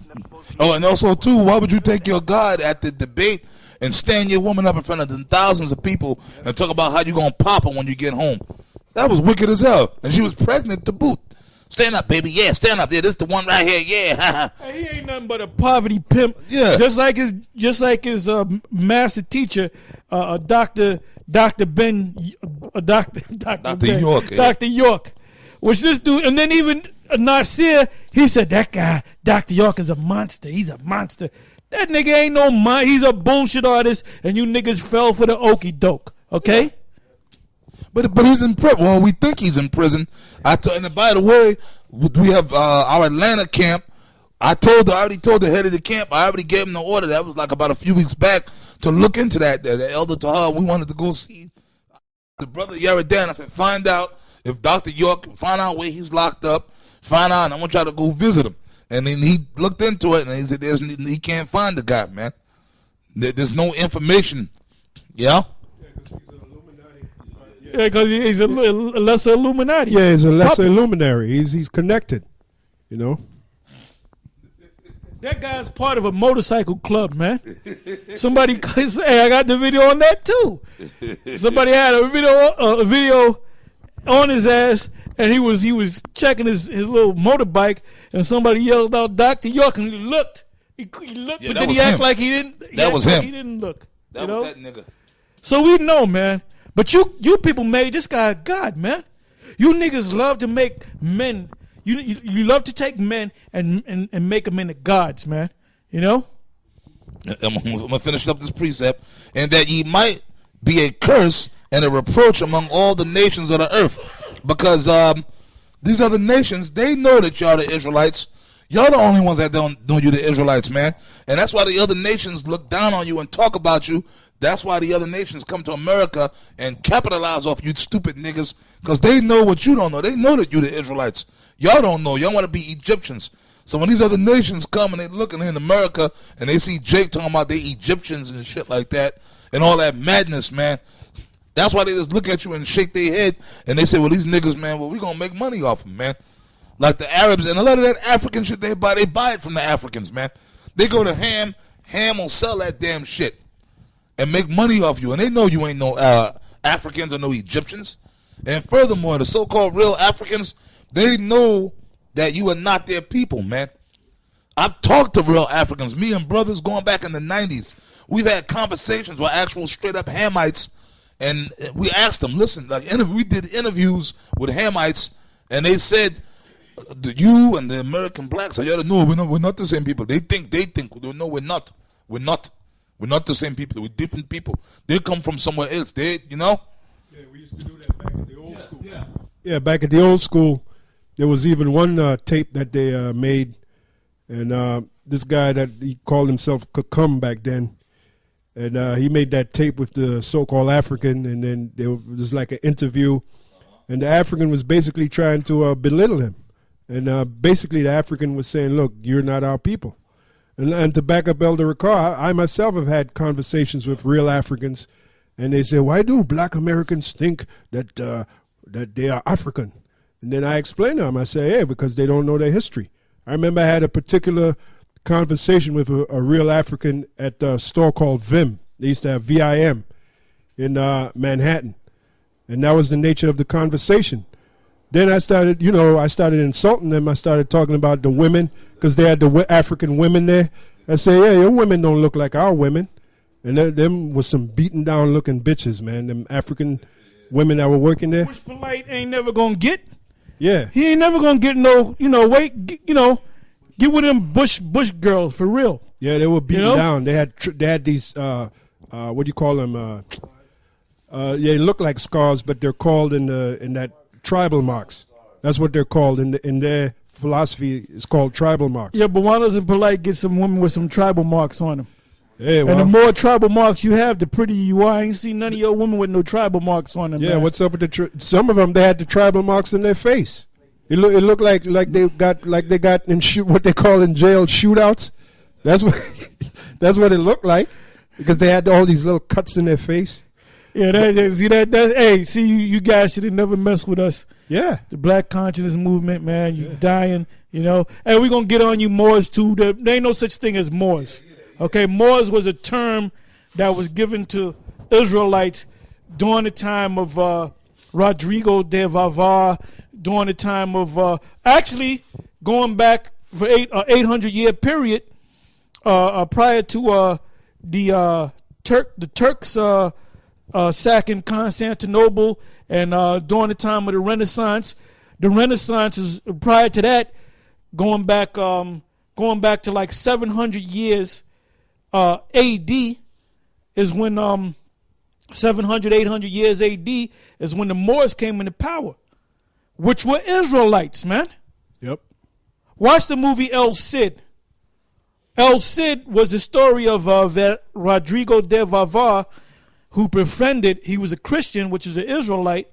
Oh, and also, too, why would you take your God at the debate and stand your woman up in front of the thousands of people and talk about how you going to pop her when you get home? That was wicked as hell. And she was pregnant to boot. Stand up, baby. Yeah, stand up. Yeah, this the one right here. Yeah. Hey, he ain't nothing but a poverty pimp. Yeah. Just like his master teacher, Dr. Ben York. Yeah. Dr. York. Which this dude, and then even Nasir, he said that guy, Dr. York, is a monster. He's a monster. That nigga ain't no monster. He's a bullshit artist, and you niggas fell for the okey doke. Okay? But he's in prison. Well, we think he's in prison. And by the way, we have our Atlanta camp. I already told the head of the camp. I already gave him the order. That was like about a few weeks back to look into that. The elder Tahar, we wanted to go see the brother Yaradan. I said, find out if Dr. York, find out where he's locked up. Find out, and I want y'all to go visit him. And then he looked into it, and he said, he can't find the guy, man. There's no information. Yeah? Yeah, because he's a lesser Illuminati. Yeah, he's a lesser Illuminati. He's connected, you know. That guy's part of a motorcycle club, man. Somebody say, hey, I got the video on that too. Somebody had a video on his ass, and he was checking his little motorbike, and somebody yelled out Dr. York, and he looked. He looked, yeah, but then he acted like he didn't. That was him. He didn't look. That was that nigga. So we know, man. But you people made this guy a god, man. You niggas love to make men. You love to take men and make them into gods, man. You know? I'm going to finish up this precept. And that ye might be a curse and a reproach among all the nations of the earth. Because these other nations, they know that y'all the Israelites. Y'all the only ones that don't know you the Israelites, man. And that's why the other nations look down on you and talk about you. That's why the other nations come to America and capitalize off you stupid niggas. Because they know what you don't know. They know that you the Israelites. Y'all don't know. Y'all want to be Egyptians. So when these other nations come and they looking in America and they see Jake talking about they Egyptians and shit like that and all that madness, man, that's why they just look at you and shake their head and they say, well, these niggas, man, well, we going to make money off them, man. Like the Arabs and a lot of that African shit they buy it from the Africans, man. They go to Ham will sell that damn shit and make money off you. And they know you ain't no Africans or no Egyptians. And furthermore, the so-called real Africans, they know that you are not their people, man. I've talked to real Africans, me and brothers going back in the 90s. We've had conversations with actual straight-up Hamites, and we asked them, listen, like we did interviews with Hamites, and they said, you and the American blacks, I gotta know, we're not the same people. They think, no, we're not. We're not the same people. We're different people. They come from somewhere else. They, you know? Yeah, we used to do that back at the old school. Yeah, back at the old school. There was even one tape that they made, and this guy that he called himself Kakum back then, and he made that tape with the so-called African, and then there was like an interview, and the African was basically trying to belittle him, and basically the African was saying, look, you're not our people. And to back up Elder Ricard, I myself have had conversations with real Africans, and they say, why do black Americans think that that they are African? And then I explain to them, I say, hey, because they don't know their history. I remember I had a particular conversation with a real African at a store called Vim. They used to have VIM in Manhattan. And that was the nature of the conversation. Then I started insulting them. I started talking about the women, because they had the African women there. I say, yeah, your women don't look like our women. And them was some beaten down looking bitches, man. Them African women that were working there. Which Polite ain't never gonna get. Yeah. He ain't never gonna get no, get with them bush girls for real. Yeah, they were beaten down. They had these what do you call them? They look like scars, but they're called in that tribal marks. That's what they're called in their philosophy. It's called tribal marks. Yeah, but why doesn't Polite get some women with some tribal marks on them? Hey, well, and the more tribal marks you have, the prettier you are. I ain't seen none of your women with no tribal marks on them. Yeah, man. what's up with some of them? They had the tribal marks in their face. It looked like they got in what they call in jail shootouts. That's what it looked like, because they had all these little cuts in their face. Yeah, hey, you guys should have never messed with us. Yeah, the Black Consciousness Movement, man. You dying, Hey, we're gonna get on you Moors too. There ain't no such thing as Moors. Okay, Moors was a term that was given to Israelites during the time of Rodrigo de Vavar, during the time of actually going back for 800-year period prior to the Turks sacking Constantinople, and during the time of the Renaissance. The Renaissance is prior to that, going back to like 700 years. AD is when 700, 800 years AD is when the Moors came into power, which were Israelites, man. Yep. Watch the movie El Cid. El Cid was the story of Rodrigo de Vavar, who befriended, he was a Christian, which is an Israelite,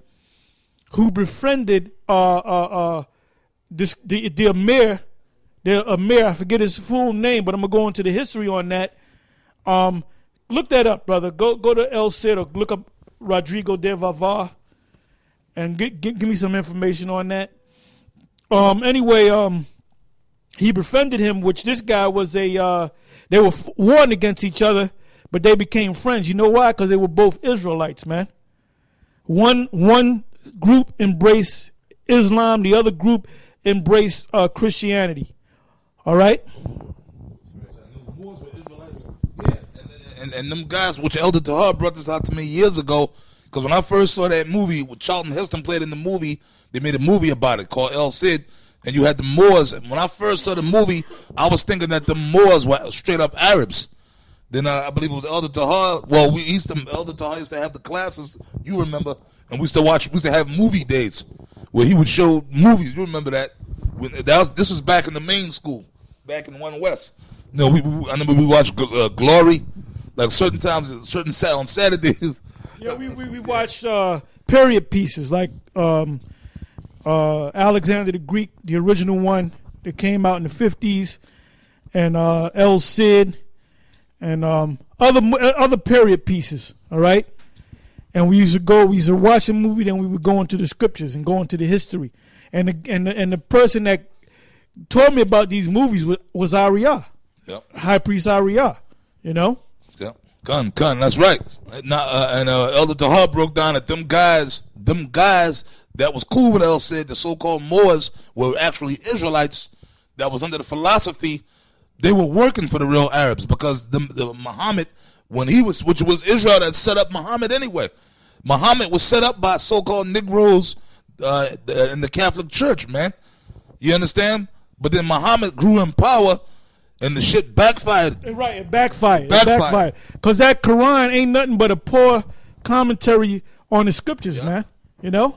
who befriended the Emir, I forget his full name, but I'm going to go into the history on that. Look that up, brother. Go to El Cid or look up Rodrigo de Vavar and give me some information on that. Anyway, he befriended him, which this guy was they were warring against each other, but they became friends. You know why? Because they were both Israelites, man. One group embraced Islam, the other group embraced Christianity. All right? And them guys, which Elder Tahar brought this out to me years ago, because when I first saw that movie, with Charlton Heston played in the movie, they made a movie about it called El Cid, and you had the Moors. And when I first saw the movie, I was thinking that the Moors were straight up Arabs. Then I believe it was Elder Tahar. Well, Elder Tahar used to have the classes, you remember, and we used to have movie dates where he would show movies. You remember that? This was back in the main school, back in 1 West. No, I remember we watched Glory. Like certain times, on Saturdays. Yeah, we watched period pieces like Alexander the Greek, the original one that came out in the 50s, and El Cid, and other period pieces. All right, and we used to watch a movie, then we would go into the scriptures and go into the history, and the person that told me about these movies was Ariyah, yep. High Priest Ariyah, you know. Gun, that's right. And Elder Tahar broke down that them guys that was cool with El Cid, the so-called Moors, were actually Israelites that was under the philosophy. They were working for the real Arabs because the Muhammad, which was Israel that set up Muhammad anyway. Muhammad was set up by so-called Negroes in the Catholic Church, man. You understand? But then Muhammad grew in power. And the shit backfired. Right, it backfired. Because that Quran ain't nothing but a poor commentary on the scriptures, man. You know?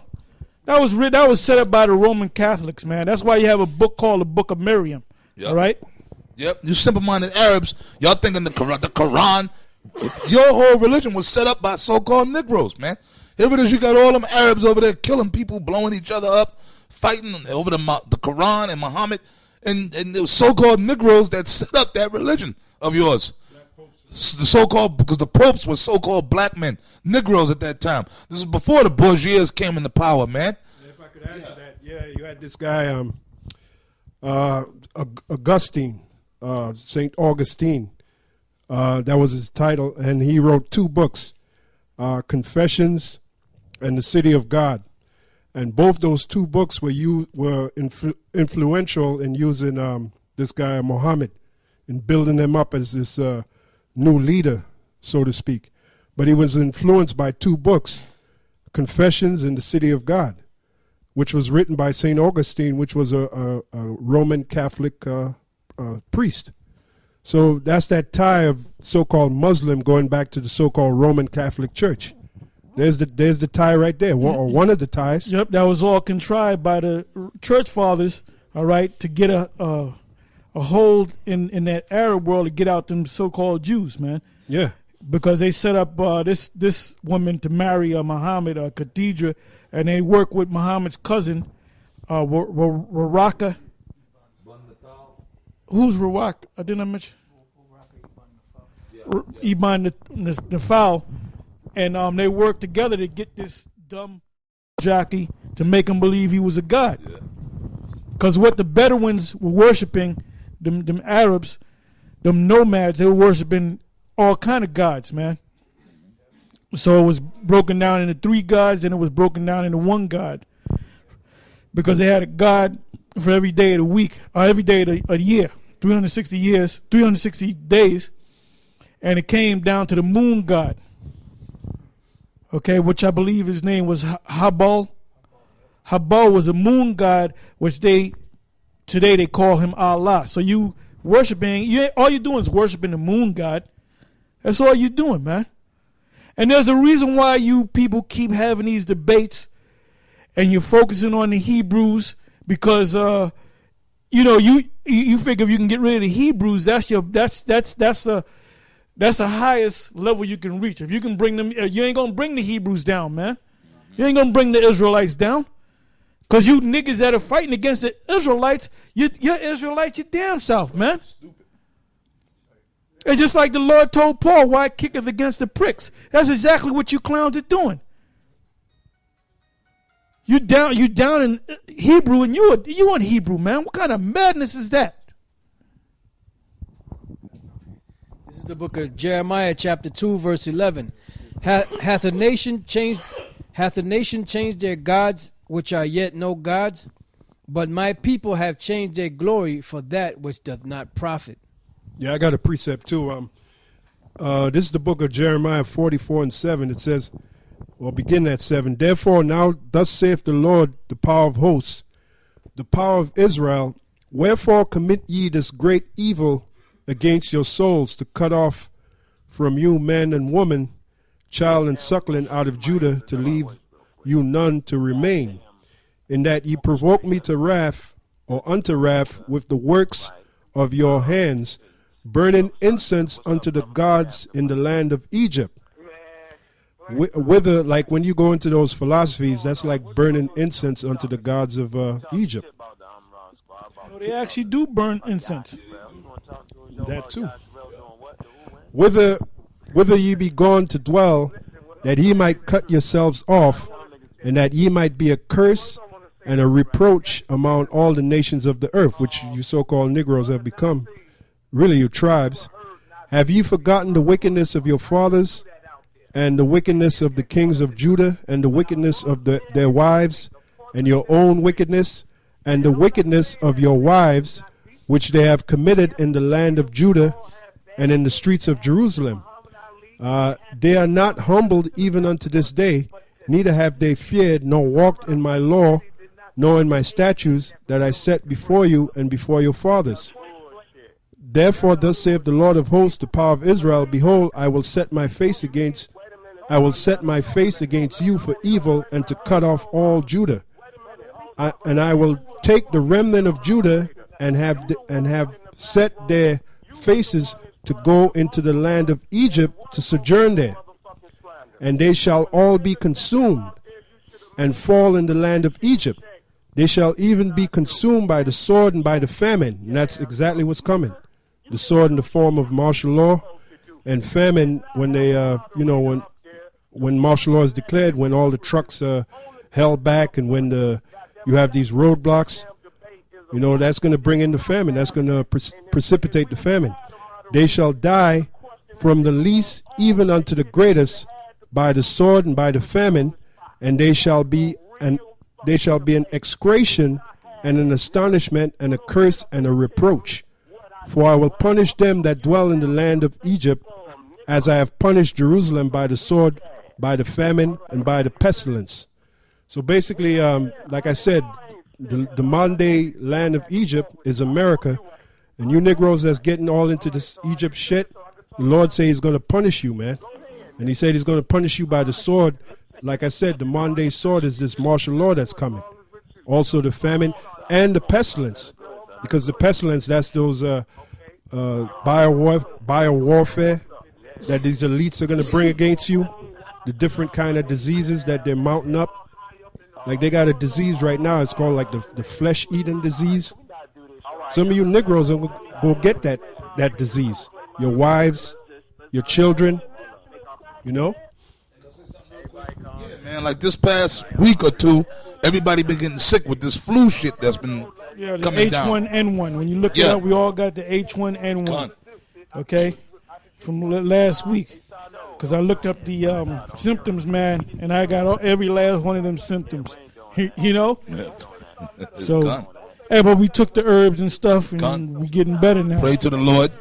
That was set up by the Roman Catholics, man. That's why you have a book called the Book of Miriam. Yep. All right? Yep. You simple-minded Arabs, y'all thinking the Quran, your whole religion was set up by so-called Negroes, man. Here it is, you got all them Arabs over there killing people, blowing each other up, fighting over the Quran and Muhammad. And the so-called Negroes that set up that religion of yours. The so-called, because the popes were so-called black men, Negroes at that time. This is before the bourgeois came into power, man. If I could add to that, you had this guy, Augustine, St. Augustine. That was his title, and he wrote 2 books, Confessions and The City of God. And both those 2 books were influential in using this guy Muhammad in building him up as this new leader, so to speak. But he was influenced by 2 books, Confessions and The City of God, which was written by St. Augustine, which was a Roman Catholic priest. So that's that tie of so-called Muslim going back to the so-called Roman Catholic Church. There's the tie right there, or one of the ties. Yep, that was all contrived by the church fathers, all right, to get a hold in that Arab world to get out them so-called Jews, man. Yeah. Because they set up this woman to marry Muhammad, Khadija, and they work with Muhammad's cousin, Waraka. Who's Waraka? I didn't mention. Ibn Nafal. And they worked together to get this dumb jockey to make him believe he was a god. Because what the Bedouins were worshiping, them Arabs, them nomads, they were worshiping all kind of gods, man. So it was broken down into 3 gods, and it was broken down into 1 god. Because they had a god for every day of the week, or every day of the year, 360 days. And it came down to the moon god. Okay, which I believe his name was Habal. Habal was a moon god, which today they call him Allah. So you worshiping, all you're doing is worshiping the moon god. That's all you're doing, man. And there's a reason why you people keep having these debates and you're focusing on the Hebrews because you figure if you can get rid of the Hebrews, that's the highest level you can reach. If you can bring them, you ain't gonna bring the Hebrews down, man. You ain't gonna bring the Israelites down. Cause you niggas that are fighting against the Israelites, you're Israelites your damn self, man. It's just like the Lord told Paul, why kicketh against the pricks? That's exactly what you clowns are doing. You down in Hebrew and you on Hebrew, man. What kind of madness is that? This is the book of Jeremiah, chapter 2, verse 11. Hath a nation changed their gods, which are yet no gods? But my people have changed their glory for that which doth not profit. Yeah, I got a precept too. This is the book of Jeremiah 44 and 7. It says, well, begin at 7. Therefore now thus saith the Lord, the power of hosts, the power of Israel, wherefore commit ye this great evil against your souls, to cut off from you man and woman, child and suckling out of Judah, to leave you none to remain, in that ye provoke me to wrath, or unto wrath, with the works of your hands, burning incense unto the gods in the land of Egypt. Whither, like when you go into those philosophies, that's like burning incense unto the gods of Egypt. No, they actually do burn incense. That too. Whither ye be gone to dwell, that ye might cut yourselves off, and that ye might be a curse and a reproach among all the nations of the earth, which you so-called Negroes have become, really your tribes. Have ye forgotten the wickedness of your fathers, and the wickedness of the kings of Judah, and the wickedness of their wives, and your own wickedness, and the wickedness of your wives, which they have committed in the land of Judah and in the streets of Jerusalem? They are not humbled even unto this day, neither have they feared, nor walked in my law, nor in my statutes that I set before you and before your fathers. Therefore thus saith the Lord of hosts, the power of Israel, behold, I will set my face against you for evil, and to cut off all Judah. And I will take the remnant of Judah, and have set their faces to go into the land of Egypt, to sojourn there. And they shall all be consumed, and fall in the land of Egypt. They shall even be consumed by the sword and by the famine. And that's exactly what's coming. The sword in the form of martial law, and famine when they, when martial law is declared, when all the trucks are held back, and when you have these roadblocks, that's going to bring in the famine. That's going to precipitate the famine. They shall die from the least even unto the greatest, by the sword and by the famine, and they shall be an execration and an astonishment and a curse and a reproach. For I will punish them that dwell in the land of Egypt, as I have punished Jerusalem by the sword, by the famine, and by the pestilence. So basically, like I said, the modern day land of Egypt is America, and you Negroes that's getting all into this Egypt shit, the Lord says he's going to punish you, man. And he said he's going to punish you by the sword. Like I said, the modern day sword is this martial law that's coming. Also the famine and the pestilence. Because the pestilence, that's those biowarfare that these elites are going to bring against you. The different kind of diseases that they're mounting up. Like they got a disease right now, it's called like the flesh-eating disease. Some of you Negroes are going to go get that disease. Your wives, your children, Yeah, man, like this past week or two, everybody been getting sick with this flu shit that's been the coming down. H1N1. When you look it up, we all got the H1N1. Okay? From last week. Because I looked up the symptoms, man, and I got every last one of them symptoms. Yeah. So, but we took the herbs and stuff, and we getting better now. Pray to the Lord.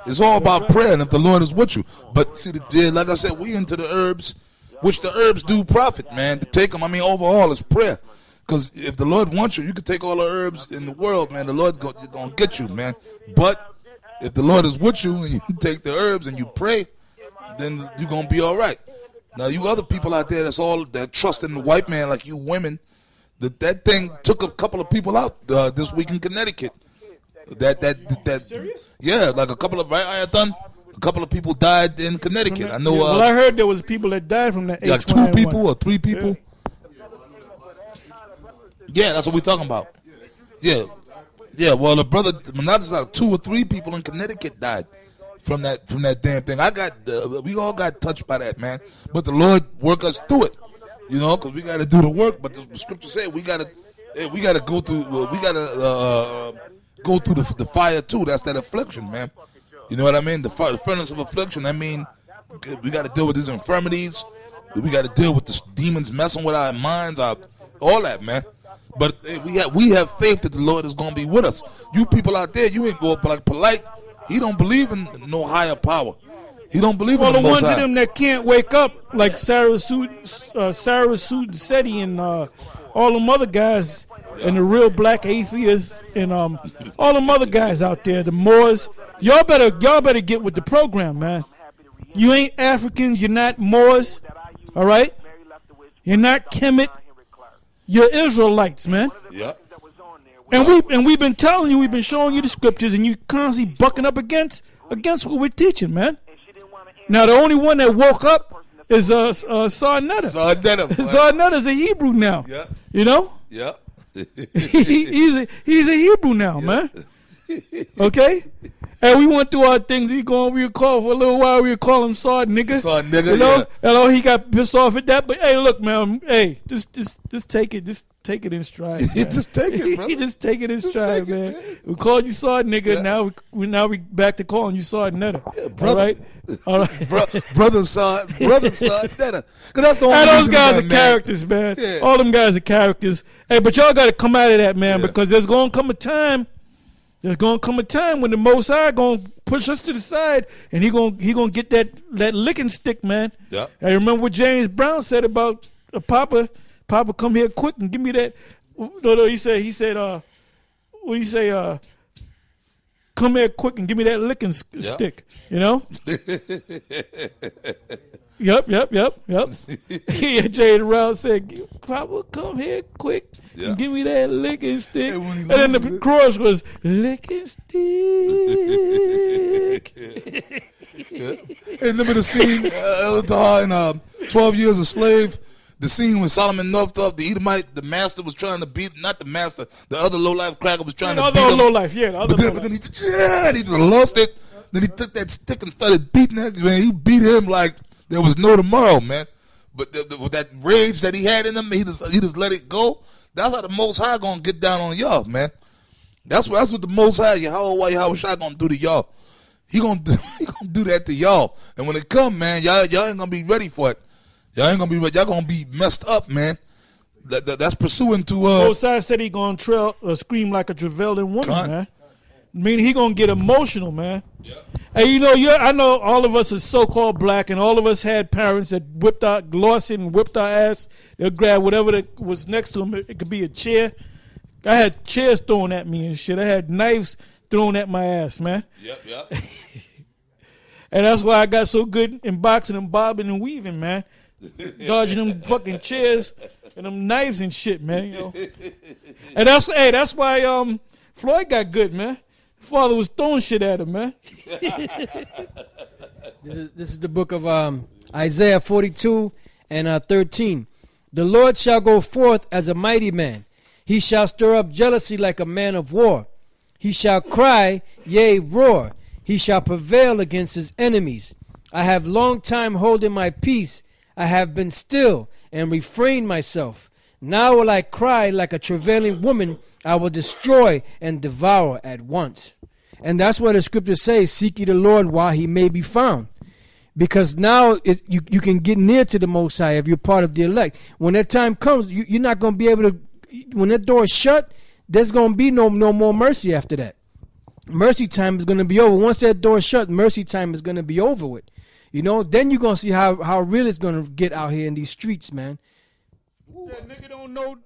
It's all about prayer, and if the Lord is with you. But see, like I said, we into the herbs, which the herbs do profit, man. To take them, overall, is prayer. Because if the Lord wants you, you can take all the herbs in the world, man. The Lord's going to get you, man. But if the Lord is with you and you take the herbs and you pray, then you're going to be all right. Now you other people out there that trust in the white man like you women, that thing took a couple of people out this week in Connecticut. That Serious? Yeah, like a couple of a couple of people died in Connecticut. I know. Yeah, well, I heard there was people that died from that. Like 2 people or 3 people. Yeah, that's what we're talking about. Yeah. Yeah, well, the brother, not just like 2 or 3 people in Connecticut died from that damn thing. We all got touched by that, man. But the Lord work us through it, you know, because we got to do the work. But the scripture said we got to go through. Go through the fire too. That's that affliction, man. You know what I mean? The furnace of affliction. I mean, we got to deal with these infirmities. We got to deal with the demons messing with our minds, all that, man. But we have faith that the Lord is going to be with us. You people out there, you ain't going like Polite. He don't believe in no higher power. He don't believe in the Most ones High. of them that can't wake up, like Sarah Sudin Seti and all them other guys, and the real black atheists, and all them other guys out there, the Moors. Y'all better get with the program, man. You ain't Africans. You're not Moors. All right. You're not Kemet. You're Israelites, man. Yeah. And we've been telling you, we've been showing you the scriptures, and you constantly bucking up against what we're teaching, man. Now the only one that woke up is Sarnetta. Sarnetta's a Hebrew now. Yeah. You know. Yeah. He's a Hebrew now, man. Okay. And we went through our things. We were called for a little while. We were calling him Sard nigga. Sard nigga. You know. Yeah. Hello. He got pissed off at that. But hey, look, man. Hey, just take it. Just take it in stride. Man. Just take it, bro. Just take it in stride, man. We called you Sard nigga. Yeah. Now we back to calling you Sard Netta. Yeah, brother. All right. Brother Sard Netta. That's the only And those reason guys I'm are mad. characters, man. Yeah. All them guys are characters. Hey, but y'all got to come out of that, man, because there's going to come a time. There's going to come a time when the Most High going to push us to the side, and he going to get that licking stick, man. Yeah. I remember what James Brown said about Papa, come here quick and give me that. No, he said, what do you say? Come here quick and give me that licking stick, you know? Yep. Yeah, James Brown said, Papa, come here quick. Yeah. Give me that licking stick. And then the chorus was licking stick. Hey, remember the scene in 12 Years a Slave? The scene when Solomon Northup, the Edomite, the master was trying to beat, not the master, the other low-life cracker was trying to beat him. But then he just lost it. Then he took that stick and started beating that. Man, he beat him like there was no tomorrow, man. But with that rage that he had in him, he just let it go. That's how the Most High gonna get down on y'all, man. That's what the Most High, Yahweh Shai gonna do to y'all. He gonna do that to y'all. And when it come, man, y'all ain't gonna be ready for it. Y'all gonna be messed up, man. That's pursuing to. Most High said he gonna scream like a travailing woman, man. Meaning he gonna get emotional, man. Yeah. And I know all of us are so-called black, and all of us had parents that lost it and whipped our ass. They'll grab whatever that was next to them. It could be a chair. I had chairs thrown at me and shit. I had knives thrown at my ass, man. Yep. And that's why I got so good in boxing and bobbing and weaving, man. Dodging them fucking chairs and them knives and shit, man. You know. And that's why Floyd got good, man. Father was throwing shit at him, man. This is the book of Isaiah 42 and 13. The Lord shall go forth as a mighty man. He shall stir up jealousy like a man of war. He shall cry, yea, roar. He shall prevail against his enemies. I have long time holding my peace. I have been still and refrained myself. Now will I cry like a travailing woman. I will destroy and devour at once. And that's what the scriptures say, seek ye the Lord while he may be found. Because now you can get near to the Most High if you're part of the elect. When that time comes, you're not going to be able to, when that door is shut, there's going to be no more mercy after that. Mercy time is going to be over. Once that door is shut, mercy time is going to be over with. You know, then you're going to see how real it's going to get out here in these streets, man. That nigga don't know.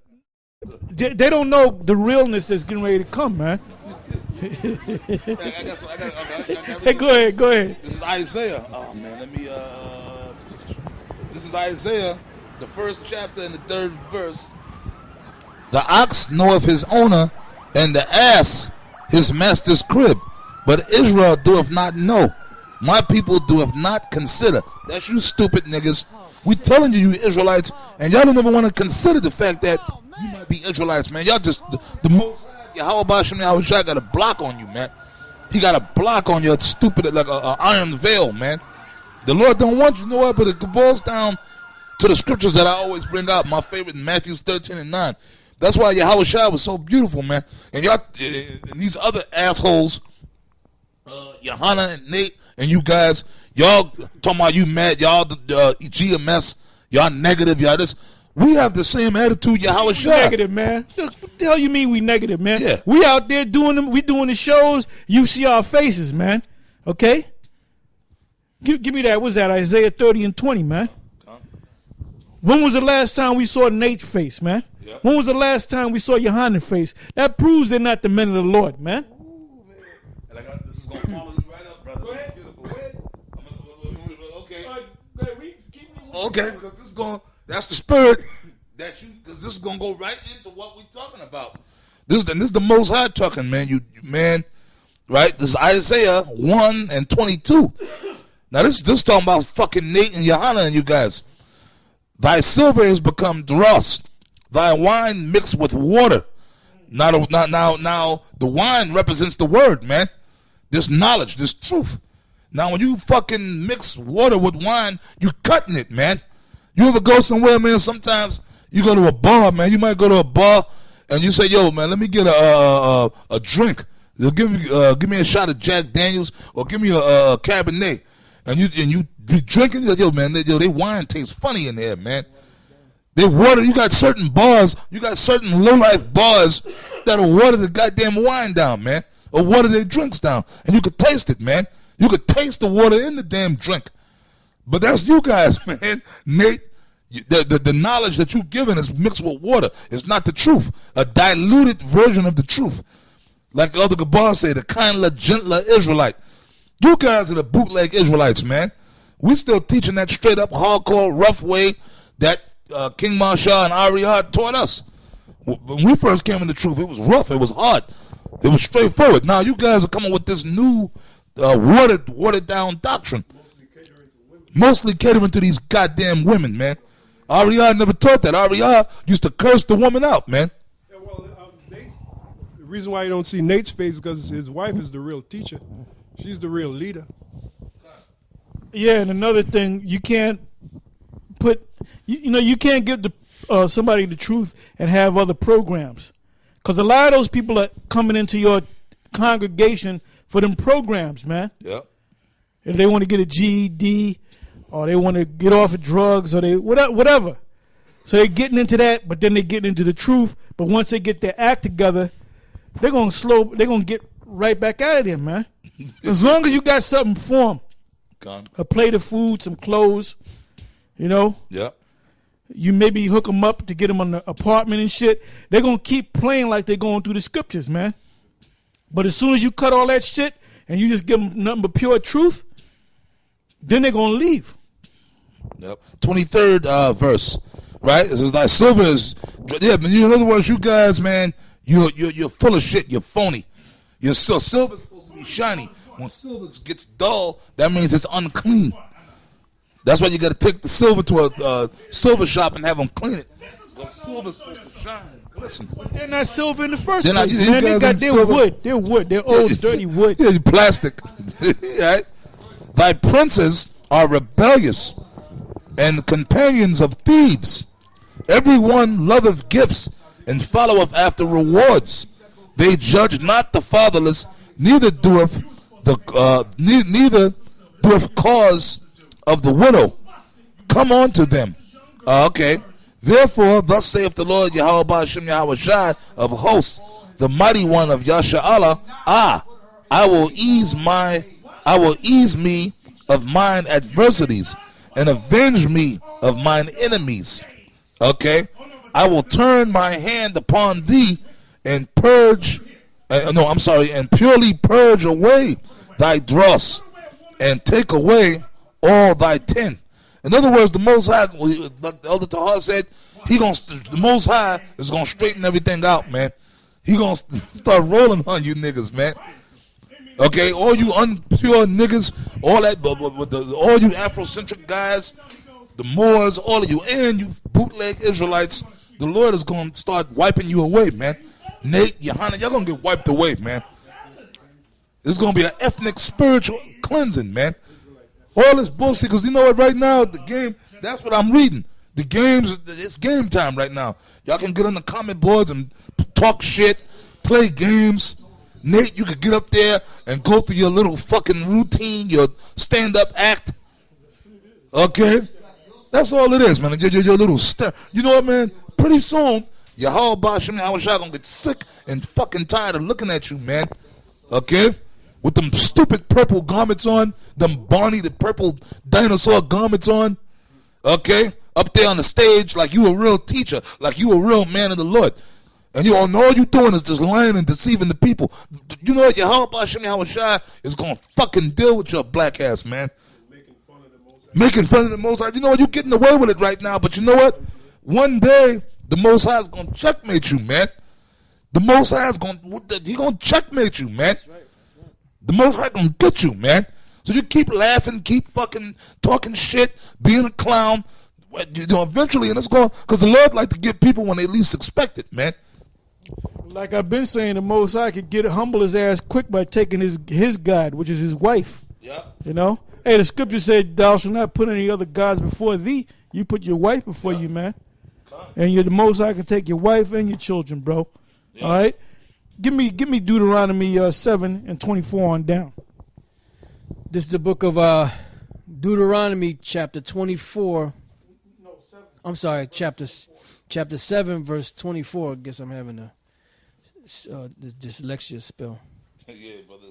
They don't know the realness that's getting ready to come, man. I got Hey, go ahead. This is Isaiah. Oh man, let me This is Isaiah, the first chapter and the 3rd verse. The ox knoweth his owner, and the ass his master's crib. But Israel doeth not know. My people doeth not consider. That's you stupid niggas. We telling you Israelites, and y'all don't even want to consider the fact that you might be Israelites, man. Y'all just, the most, Yahweh Shem Yahweh Shai got a block on you, man. He got a block on your stupid, like a iron veil, man. The Lord don't want you, know what, but it boils down to the scriptures that I always bring out. My favorite, Matthew 13 and 9. That's why Yahweh Shai was so beautiful, man. And y'all, and these other assholes, Johanna and Nate, and you guys, y'all talking about you mad, y'all GMS, y'all negative, y'all this. We have the same attitude Yahweh Shai. Negative, man. What the hell you mean we negative, man? Yeah. We out there doing them. We doing the shows. You see our faces, man. Okay? Give me that. What's that? Isaiah 30 and 20, man. When was the last time we saw Nate's face, man? Yeah. When was the last time we saw Yohanna's face? That proves they're not the men of the Lord, man. Ooh, man. And this is going to follow you right up, brother. Go ahead. Beautiful. Go ahead. Okay. Okay, because this is going, that's the spirit that you, because this is going to go right into what we're talking about. This is the Most High talking, man. You man, right? This is Isaiah 1 and 22. Now, this talking about fucking Nate and Johanna and you guys. Thy silver has become dross, thy wine mixed with water. Now, the wine represents the word, man. This knowledge, this truth. Now, when you fucking mix water with wine, you cutting it, man. You ever go somewhere, man? Sometimes you go to a bar, man. You might go to a bar and you say, "Yo, man, let me get a drink. They'll give me a shot of Jack Daniels or give me a Cabernet." And you be drinking, yo, man, they wine tastes funny in there, man. They water, you got certain bars, you got certain low-life bars that'll water the goddamn wine down, man. Or water their drinks down. And you could taste it, man. You could taste the water in the damn drink. But that's you guys, man. Nate, the knowledge that you've given is mixed with water. It's not the truth. A diluted version of the truth. Like Elder Gabar said, a kinder, gentler Israelite. You guys are the bootleg Israelites, man. We still teaching that straight up, hardcore, rough way that King Marshall and Ariad taught us. When we first came in the truth, it was rough, it was hard, it was straightforward. Now you guys are coming with this new watered down doctrine. Mostly catering to these goddamn women, man. Ariad never taught that. Ariad used to curse the woman out, man. Yeah, well, the reason why you don't see Nate's face is because his wife is the real teacher. She's the real leader. Yeah, and another thing, you can't put, you can't give somebody the truth and have other programs. Because a lot of those people are coming into your congregation for them programs, man. Yep. If they want to get a GED or they want to get off of drugs or they whatever. So they're getting into that, but then they're getting into the truth. But once they get their act together, they're going to get right back out of there, man. As long as you got something for them, a plate of food, some clothes, Yeah. You maybe hook them up to get them on the apartment and shit. They're going to keep playing like they're going through the scriptures, man. But as soon as you cut all that shit and you just give them nothing but pure truth, then they're going to leave. Yep. 23rd verse, right? It says, thy silver is, yeah, but in other words, you guys, man, you're full of shit. You're phony. Silver's supposed to be shiny. When silver gets dull, that means it's unclean. That's why you got to take the silver to a silver shop and have them clean it. The silver's supposed to shine and glisten. But they're not silver in the first place, man. They're wood. They're wood. They're old, dirty wood. Yeah, plastic. Right? Thy princes are rebellious and companions of thieves. Everyone loveth gifts and followeth after rewards. They judge not the fatherless, neither doeth cause of the widow. Come on to them. Okay. Therefore, thus saith the Lord Yahweh Ba'ashem Yahweh Shai of hosts, the mighty one of Yasha'Allah. I will ease me of mine adversities and avenge me of mine enemies. Okay. I will turn my hand upon thee and and purely purge away thy dross and take away all thy tin. In other words, the Most High, like the Elder Tahar said, the Most High is gonna straighten everything out, man. He gonna start rolling on you niggas, man. Okay, all you unpure niggas, all that, all you Afrocentric guys, the Moors, all of you, and you bootleg Israelites, the Lord is gonna start wiping you away, man. Nate, Johanna, y'all gonna get wiped away, man. It's gonna be an ethnic, spiritual cleansing, man. All this bullshit, because you know what, right now, the game, that's what I'm reading. The games, it's game time right now. Y'all can get on the comment boards and talk shit, play games. Nate, you could get up there and go through your little fucking routine, your stand-up act. Okay? That's all it is, man. Your little step. You know what, man? Pretty soon, your whole Bashim Hawashah gonna get sick and fucking tired of looking at you, man. Okay? With them stupid purple garments on, them Barney the purple dinosaur garments on. Okay? Up there on the stage like you a real teacher, like you a real man of the Lord. And all you doing is just lying and deceiving the people. You know what? Your Bashim Hawashah is gonna fucking deal with your black ass, man. Making fun of the Most High. You know what? You're getting away with it right now, but you know what? One day, the Most High is going to checkmate you, man. The Most High is going to checkmate you, man. The Most High going to get you, man. So you keep laughing, keep fucking talking shit, being a clown. You know, eventually, and it's going, because the Lord like to get people when they least expect it, man. Like I've been saying, the Most High could get humble his ass quick by taking his God, which is his wife. Yeah. You know? Hey, the scripture said, thou shalt not put any other gods before thee. You put your wife before you, man. And you're the Most High can take your wife and your children, bro. Yeah. All right? Give me Deuteronomy 7:24 on down. This is the book of Deuteronomy chapter 24. No, 7. I'm sorry, chapter 7, verse 24. I guess I'm having a dyslexia spell. Yeah, brother.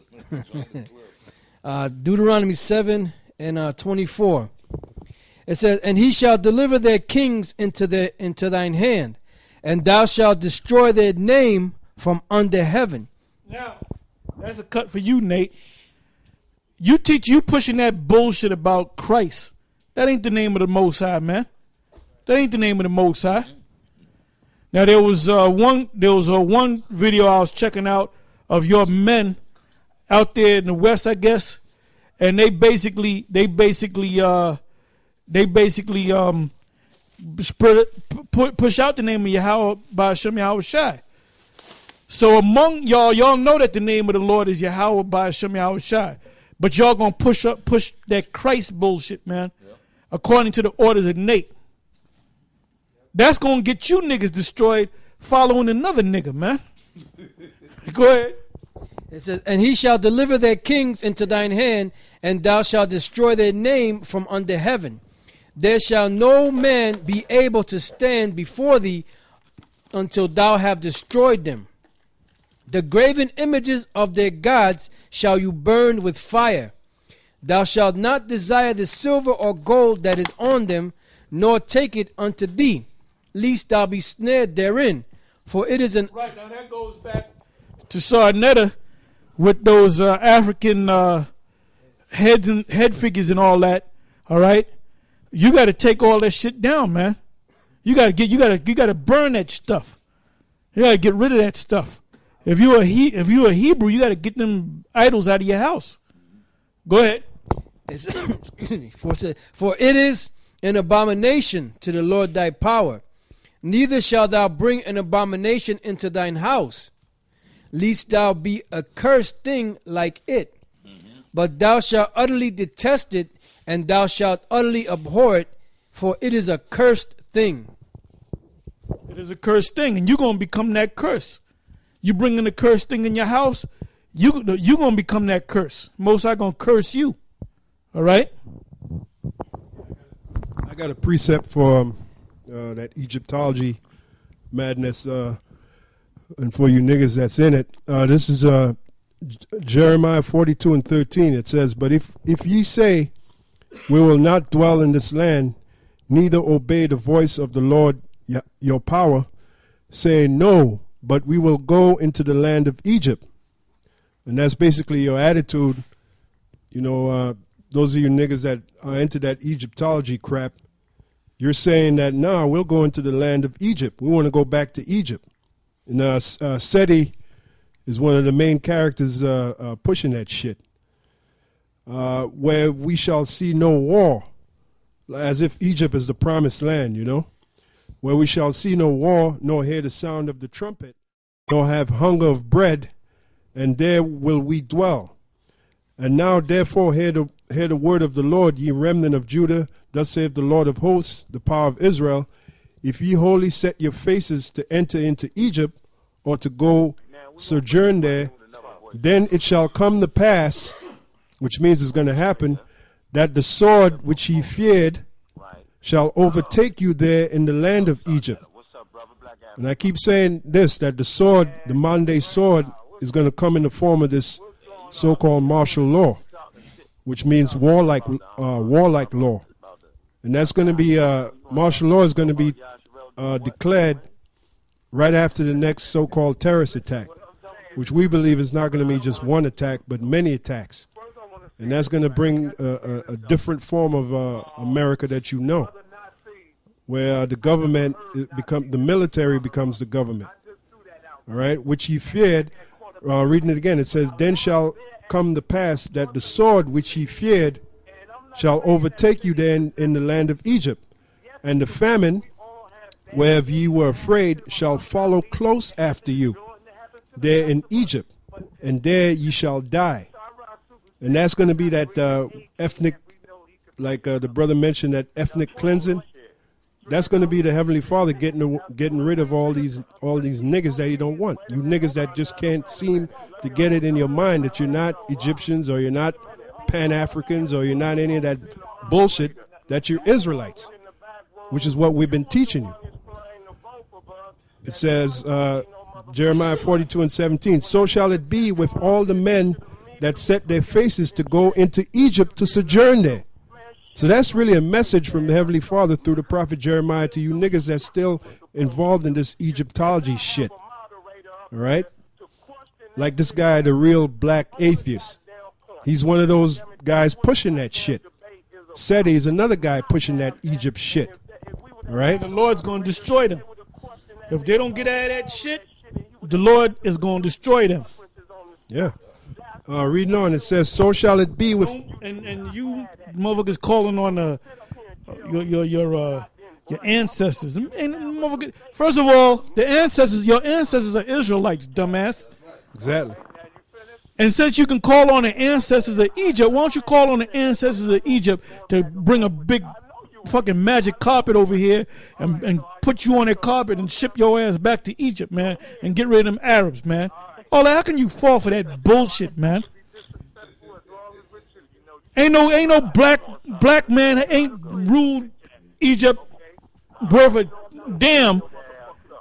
Deuteronomy 7 and 24. It says, and he shall deliver their kings into thine hand, and thou shalt destroy their name from under heaven. Now, that's a cut for you, Nate. You pushing that bullshit about Christ. That ain't the name of the Most High, man. That ain't the name of the Most High. Now there was one video I was checking out of your men out there in the West, I guess, and they basically push out the name of Yahweh by Hashem Yahushai. So among y'all know that the name of the Lord is Yahweh by Hashem Yahushai, but y'all gonna push that Christ bullshit, man. Yep. According to the orders of Nate, that's gonna get you niggas destroyed following another nigga, man. Go ahead. It says, and he shall deliver their kings into thine hand, and thou shalt destroy their name from under heaven. There shall no man be able to stand before thee until thou have destroyed them. The graven images of their gods shall you burn with fire. Thou shalt not desire the silver or gold that is on them, nor take it unto thee, lest thou be snared therein. For it is an... Right, now that goes back to Sarnetta with those African head figures and all that. All right, you got to take all that shit down, man. You got to burn that stuff. You got to get rid of that stuff. If you a Hebrew, you got to get them idols out of your house. Go ahead. Excuse me. For it is an abomination to the Lord thy power. Neither shalt thou bring an abomination into thine house, lest thou be a cursed thing like it. But thou shalt utterly detest it, and thou shalt utterly abhor it, for it is a cursed thing. It is a cursed thing, and you're going to become that curse. You bringing the cursed thing in your house, you're going to become that curse. Most High going to curse you. All right? I got a precept for that Egyptology madness, and for you niggas that's in it. This is Jeremiah 42:13. It says, but if ye say, we will not dwell in this land, neither obey the voice of the Lord your power, saying, no, but we will go into the land of Egypt. And that's basically your attitude, those of you niggas that are into that Egyptology crap, you're saying that, nah, we'll go into the land of Egypt. We want to go back to Egypt. And Seti is one of the main characters pushing that shit. Where we shall see no war, as if Egypt is the promised land, you know? Where we shall see no war, nor hear the sound of the trumpet, nor have hunger of bread, and there will we dwell. And now therefore hear the word of the Lord, ye remnant of Judah. Thus saith the Lord of hosts, the power of Israel. If ye wholly set your faces to enter into Egypt, or to go sojourn there, then it shall come to pass, which means it's going to happen, that the sword which ye feared shall overtake you there in the land of Egypt. And I keep saying this, that the sword, the modern day sword, is going to come in the form of this so-called martial law, which means warlike law. And that's going to be, martial law is going to be declared right after the next so-called terrorist attack, which we believe is not going to be just one attack, but many attacks. And that's going to bring a different form of America that you know, where the government, the military becomes the government. All right, which ye feared. Reading it again, it says, then shall come to pass that the sword which ye feared shall overtake you there in the land of Egypt, and the famine whereof ye were afraid shall follow close after you there in Egypt, and there ye shall die. And that's going to be that ethnic, like the brother mentioned, that ethnic cleansing. That's going to be the Heavenly Father getting rid of all these niggas that he don't want. You niggas that just can't seem to get it in your mind that you're not Egyptians, or you're not Pan-Africans, or you're not any of that bullshit, that you're Israelites, which is what we've been teaching you. It says, Jeremiah 42:17, so shall it be with all the men that set their faces to go into Egypt to sojourn there. So that's really a message from the Heavenly Father through the prophet Jeremiah to you niggas that's still involved in this Egyptology shit. All right? Like this guy, the real black atheist. He's one of those guys pushing that shit. Seti is another guy pushing that Egypt shit. All right? The Lord's going to destroy them. If they don't get out of that shit, the Lord is going to destroy them. Yeah. Reading on, it says, so shall it be with... And you motherfuckers calling on your ancestors. And motherfuckers, first of all, your ancestors are Israelites, dumbass. Exactly. And since you can call on the ancestors of Egypt, why don't you call on the ancestors of Egypt to bring a big fucking magic carpet over here and put you on that carpet and ship your ass back to Egypt, man, and get rid of them Arabs, man. Oh, how can you fall for that bullshit, man? Ain't no black man ain't ruled Egypt worth a damn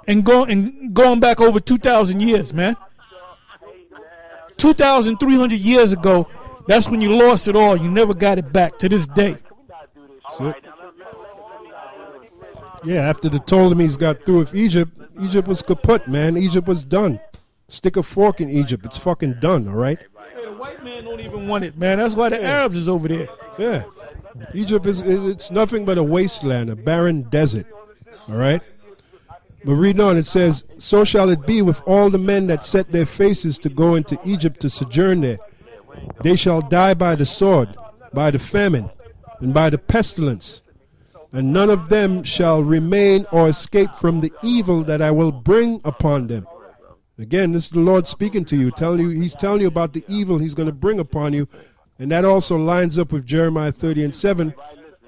and going back over 2,000 years, man. 2,300 years ago, that's when you lost it all. You never got it back to this day. So, yeah, after the Ptolemies got through with Egypt, Egypt was kaput, man. Egypt was done. Stick a fork in Egypt. It's fucking done, all right? Hey, the white man don't even want it, man. That's why the Arabs is over there. Yeah. Egypt it's nothing but a wasteland, a barren desert, all right? But reading on, it says, so shall it be with all the men that set their faces to go into Egypt to sojourn there. They shall die by the sword, by the famine, and by the pestilence. And none of them shall remain or escape from the evil that I will bring upon them. Again, this is the Lord speaking to you, he's telling you about the evil he's going to bring upon you. And that also lines up with Jeremiah 30:7,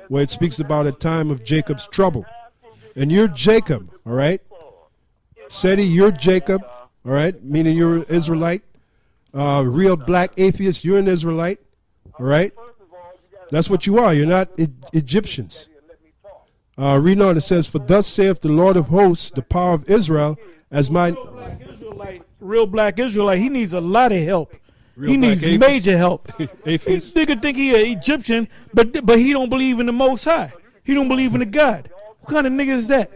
where it speaks about a time of Jacob's trouble. And you're Jacob, all right? Seti, you're Jacob, all right? Meaning you're an Israelite. Real black atheist, you're an Israelite, all right? That's what you are. You're not Egyptians. Reading on, it says, for thus saith the Lord of hosts, the power of Israel, as my... Real black Israelite, he needs a lot of help. He needs major help. Atheist. Nigga think he an Egyptian, but he don't believe in the Most High. He don't believe in the God. What kind of nigga is that?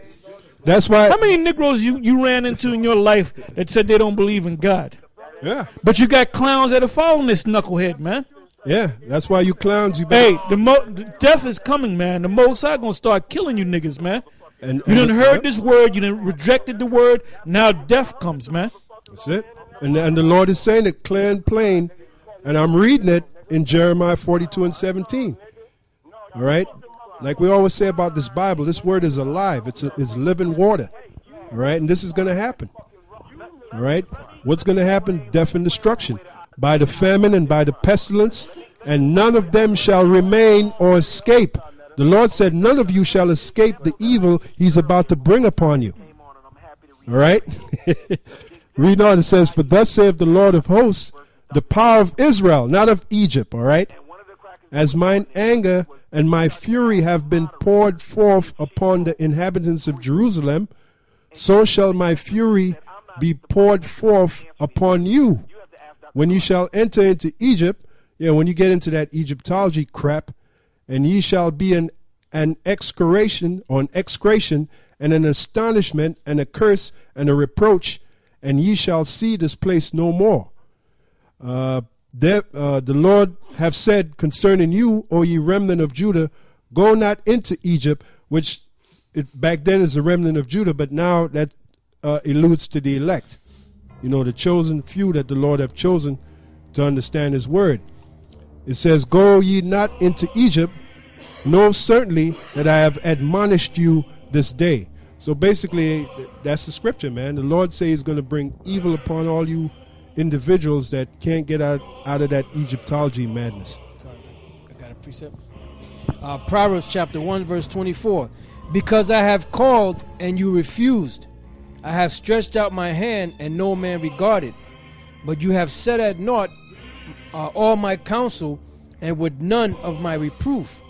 That's why. How many Negroes you ran into in your life that said they don't believe in God? Yeah. But you got clowns that are following this knucklehead, man. Yeah, that's why you clowns. You better. Hey, the death is coming, man. The Most High gonna start killing you niggas, man. And You done heard yep, this word. You done rejected the word. Now death comes, man. That's it. And the Lord is saying it clear and plain, and I'm reading it in Jeremiah 42:17. All right, like we always say about this Bible, this word is alive. It's living water. All right, and this is going to happen. All right, what's going to happen? Death and destruction by the famine and by the pestilence, and none of them shall remain or escape. The Lord said, none of you shall escape the evil he's about to bring upon you. All right? Read on, it says, for thus saith the Lord of hosts, the power of Israel, not of Egypt. All right? As mine anger and my fury have been poured forth upon the inhabitants of Jerusalem, so shall my fury be poured forth upon you. When you shall enter into Egypt, when you get into that Egyptology crap, and ye shall be an execration or an execration and an astonishment and a curse and a reproach, and ye shall see this place no more. The Lord have said concerning you, O ye remnant of Judah, go not into Egypt, which back then is the remnant of Judah, but now that alludes to the elect. The chosen few that the Lord have chosen to understand his word. It says, go ye not into Egypt, know certainly that I have admonished you this day. So basically, that's the scripture, man. The Lord says he's going to bring evil upon all you individuals that can't get out of that Egyptology madness. I got a precept. Proverbs chapter 1, verse 24. Because I have called and you refused. I have stretched out my hand and no man regarded. But you have set at naught all my counsel, and with none of my reproof.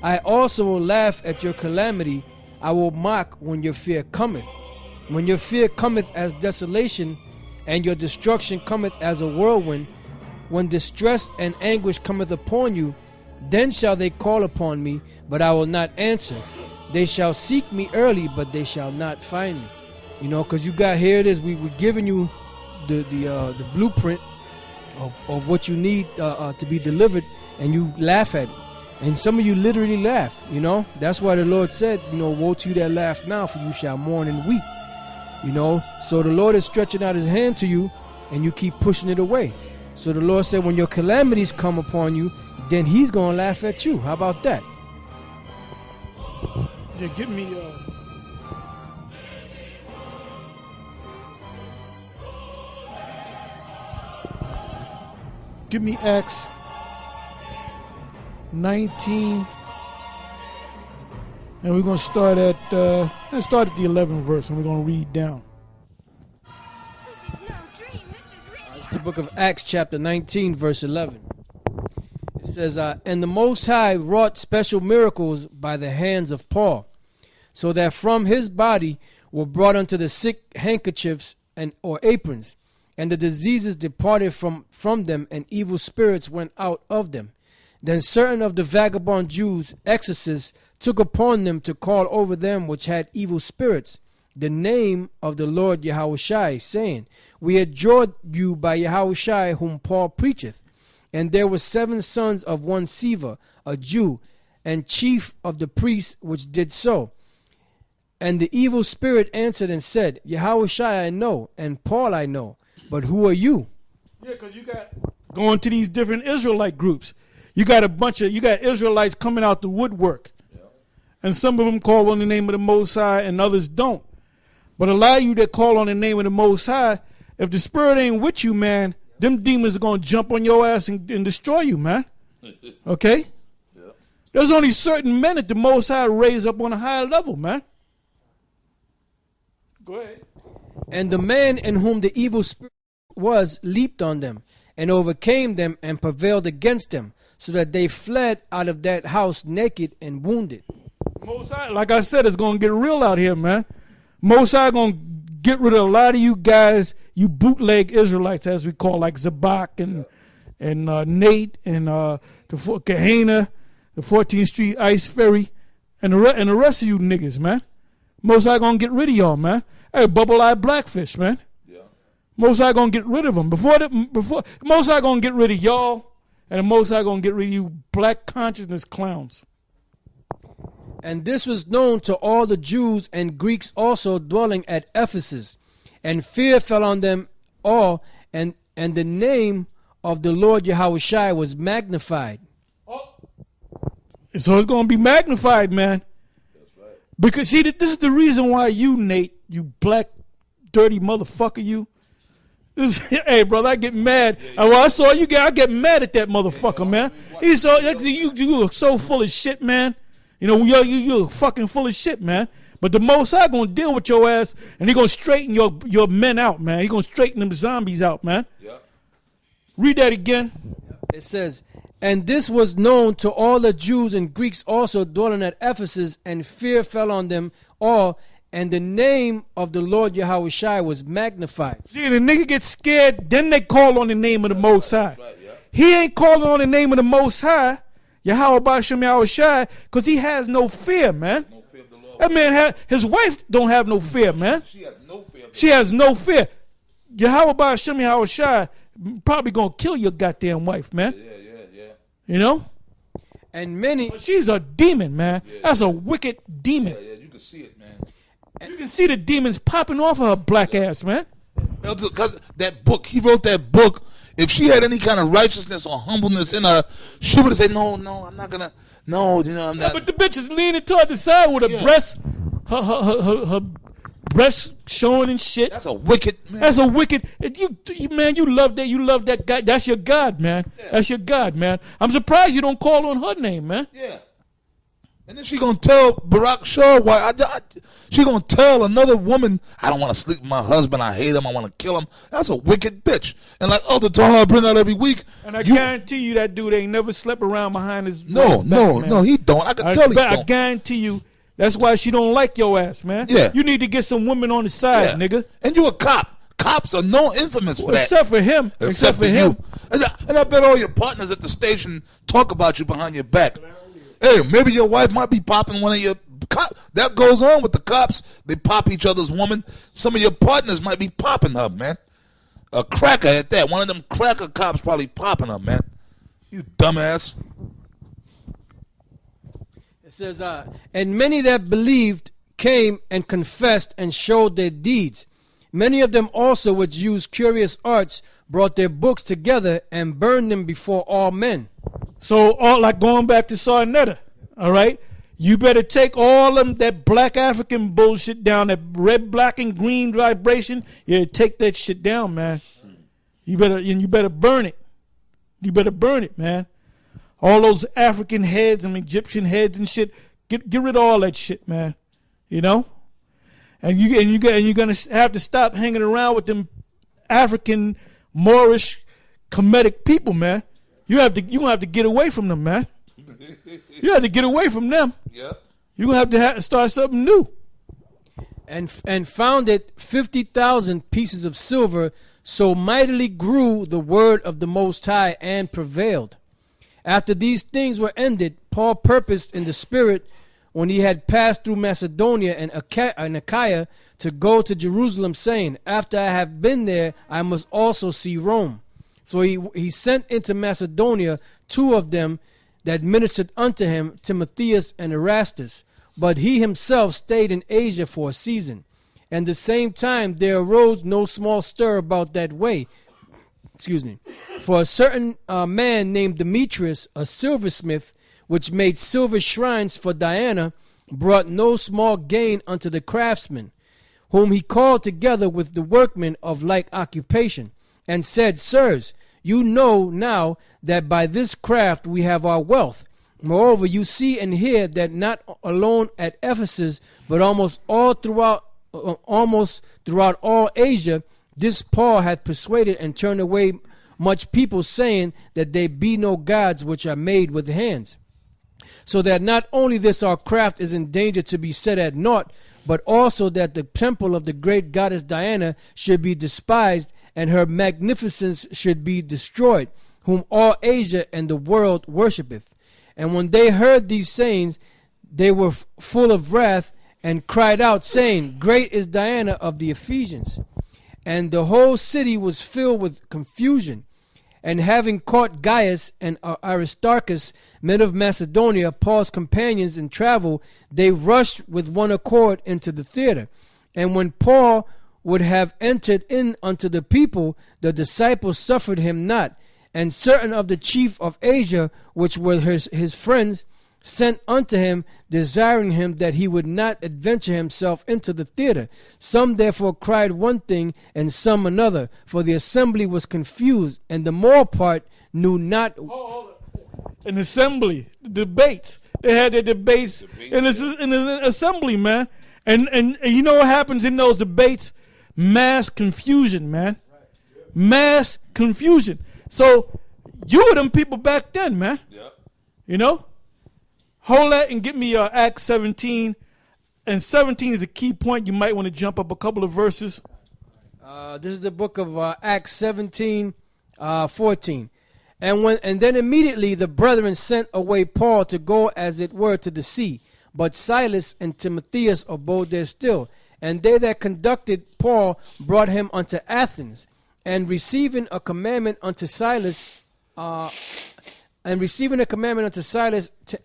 I also will laugh at your calamity. I will mock when your fear cometh. When your fear cometh as desolation, and your destruction cometh as a whirlwind, when distress and anguish cometh upon you, then shall they call upon me, but I will not answer. They shall seek me early, but they shall not find me. Because you got, here it is, we're giving you the blueprint of what you need to be delivered, and you laugh at it. And some of you literally laugh, That's why the Lord said, woe to you that laugh now, for you shall mourn and weep. So the Lord is stretching out his hand to you, and you keep pushing it away. So the Lord said, when your calamities come upon you, then he's going to laugh at you. How about that? Yeah, give me Acts 19, and we're going to start at the 11th verse, and we're going to read down. This is no dream. This is real. It's the book of Acts chapter 19, verse 11. It says, and the Most High wrought special miracles by the hands of Paul, so that from his body were brought unto the sick handkerchiefs or aprons, and the diseases departed from them, and evil spirits went out of them. Then certain of the vagabond Jews, exorcists, took upon them to call over them which had evil spirits the name of the Lord Yahushai, saying, we adjure you by Yahushai whom Paul preacheth. And there were 7 sons of one Siva, a Jew, and chief of the priests which did so. And the evil spirit answered and said, Yahushai I know, and Paul I know, but who are you? Yeah, because you got going to these different Israelite groups. You got Israelites coming out the woodwork. Yeah. And some of them call on the name of the Most High and others don't. But a lot of you that call on the name of the Most High, if the spirit ain't with you, man, them demons are going to jump on your ass and destroy you, man. Okay? Yeah. There's only certain men that the Most High raise up on a higher level, man. Go ahead. And the man in whom the evil spirit was leaped on them and overcame them and prevailed against them, so that they fled out of that house naked and wounded. Most High, like I said, it's going to get real out here, man. Most High going to get rid of a lot of you guys, you bootleg Israelites, as we call, like Zabak and Nate and Kahana, the 14th Street Ice Ferry, and the rest of you niggas, man. Most High going to get rid of y'all, man. Hey, Bubble-Eyed Blackfish, man. Yeah. Most High going to get rid of them. Before Most High going to get rid of y'all, And the Most High going to get rid of you black consciousness clowns. And this was known to all the Jews and Greeks also dwelling at Ephesus. And fear fell on them all, and the name of the Lord Yahushua was magnified. So it's going to be magnified, man. That's right. Because, see, this is the reason why you, Nate, you black, dirty motherfucker, you. Hey, brother, I get mad. Well, I saw you I get mad at that motherfucker, man. He's so, you are so full of shit, man. You know, you're fucking full of shit, man. But the Most High going to deal with your ass, and he going to straighten your men out, man. He going to straighten them zombies out, man. Yeah. Read that again. It says, and this was known to all the Jews and Greeks also dwelling at Ephesus, and fear fell on them all, and the name of the Lord Yahushua was magnified. See, the nigga gets scared, then they call on the name of the Most High. Right, yeah. He ain't calling on the name of the Most High, Yahweh B'Shem Yahushua, because he has no fear, man. No fear of the Lord. That man, his wife don't have no fear, man. She has no fear. She has no fear. Yahweh B'Shem Yahushua probably going to kill your goddamn wife, man. Yeah. You know? And many... But she's a demon, man. Yeah, that's a wicked demon. Yeah, you can see it, man. You can see the demons popping off of her black ass, man. Because that book, he wrote that book. If she had any kind of righteousness or humbleness in her, she would have said, no, I'm not going to, no, I'm not. But the bitch is leaning toward the side with her breast, her breast showing and shit. That's a wicked, man. That's a wicked, man, you love that guy. That's your God, man. Yeah. That's your God, man. I'm surprised you don't call on her name, man. Yeah. And then she gonna tell Barack Shaw why she gonna tell another woman, I don't want to sleep with my husband, I hate him, I want to kill him. That's a wicked bitch. And like Elder Tahar bring out every week. And I guarantee you that dude ain't never slept around behind his No, he don't. I can tell he don't. I guarantee you that's why she don't like your ass, man. Yeah. You need to get some women on the side, nigga. And you a cop. Cops are no infamous for that. Except for him. Except for him. And I bet all your partners at the station talk about you behind your back. Hey, maybe your wife might be popping one of your cops. That goes on with the cops. They pop each other's woman. Some of your partners might be popping her, man. A cracker at that. One of them cracker cops probably popping her, man. You dumbass. It says, and many that believed came and confessed and showed their deeds. Many of them also which used curious arts brought their books together and burned them before all men. So, like going back to Sarnetta, all right? You better take all of that black African bullshit down, that red, black, and green vibration. Yeah, take that shit down, man. You better burn it. You better burn it, man. All those African heads and Egyptian heads and shit. Get rid of all that shit, man. You know? And you're gonna have to stop hanging around with them African Moorish Kemetic people, man. You're gonna have to get away from them, man. You have to get away from them. Yeah. You're gonna have to start something new. And founded 50,000 pieces of silver, so mightily grew the word of the Most High and prevailed. After these things were ended, Paul purposed in the Spirit, when he had passed through Macedonia and Achaia, to go to Jerusalem, saying, after I have been there, I must also see Rome. So he sent into Macedonia 2 of them that ministered unto him, Timotheus and Erastus. But he himself stayed in Asia for a season. And the same time there arose no small stir about that way. For a certain man named Demetrius, a silversmith, which made silver shrines for Diana, brought no small gain unto the craftsmen, whom he called together with the workmen of like occupation, and said, Sirs, you know now that by this craft we have our wealth. Moreover, you see and hear that not alone at Ephesus, but almost throughout all Asia, this Paul hath persuaded and turned away much people, saying that there be no gods which are made with hands. So that not only this our craft is in danger to be set at naught, but also that the temple of the great goddess Diana should be despised, and her magnificence should be destroyed, whom all Asia and the world worshipeth. And when they heard these sayings, they were full of wrath, and cried out, saying, Great is Diana of the Ephesians. And the whole city was filled with confusion. And having caught Gaius and Aristarchus, men of Macedonia, Paul's companions in travel, they rushed with one accord into the theater. And when Paul would have entered in unto the people, the disciples suffered him not. And certain of the chief of Asia, which were his friends, sent unto him, desiring him that he would not adventure himself into the theater. Some therefore cried one thing, and some another, for the assembly was confused, and the more part knew not. An assembly, debates. They had their debates in an assembly, man. And you know what happens in those debates? Mass confusion, man. Mass confusion. So you were them people back then, man. Yeah. You know? Hold that and get me Acts 17. And 17 is a key point. You might want to jump up a couple of verses. This is the book of Acts 17, 14. And then immediately the brethren sent away Paul to go as it were to the sea. But Silas and Timotheus abode there still. And they that conducted Paul brought him unto Athens. And receiving a commandment unto Silas,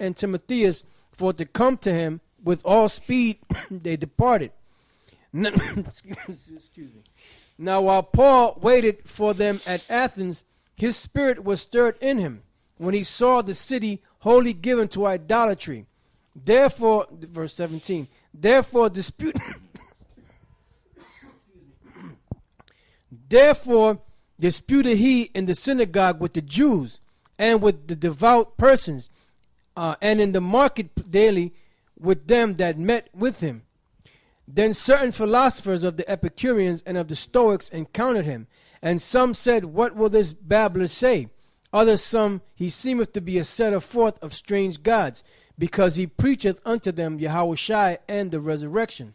and Timotheus for to come to him with all speed, they departed. Excuse me. Now while Paul waited for them at Athens, his spirit was stirred in him when he saw the city wholly given to idolatry. Therefore, verse 17, therefore disputed he in the synagogue with the Jews and with the devout persons, and in the market daily with them that met with him. Then certain philosophers of the Epicureans and of the Stoics encountered him, and some said, what will this babbler say? Others some, he seemeth to be a setter forth of strange gods, because he preacheth unto them Yahushua and the resurrection.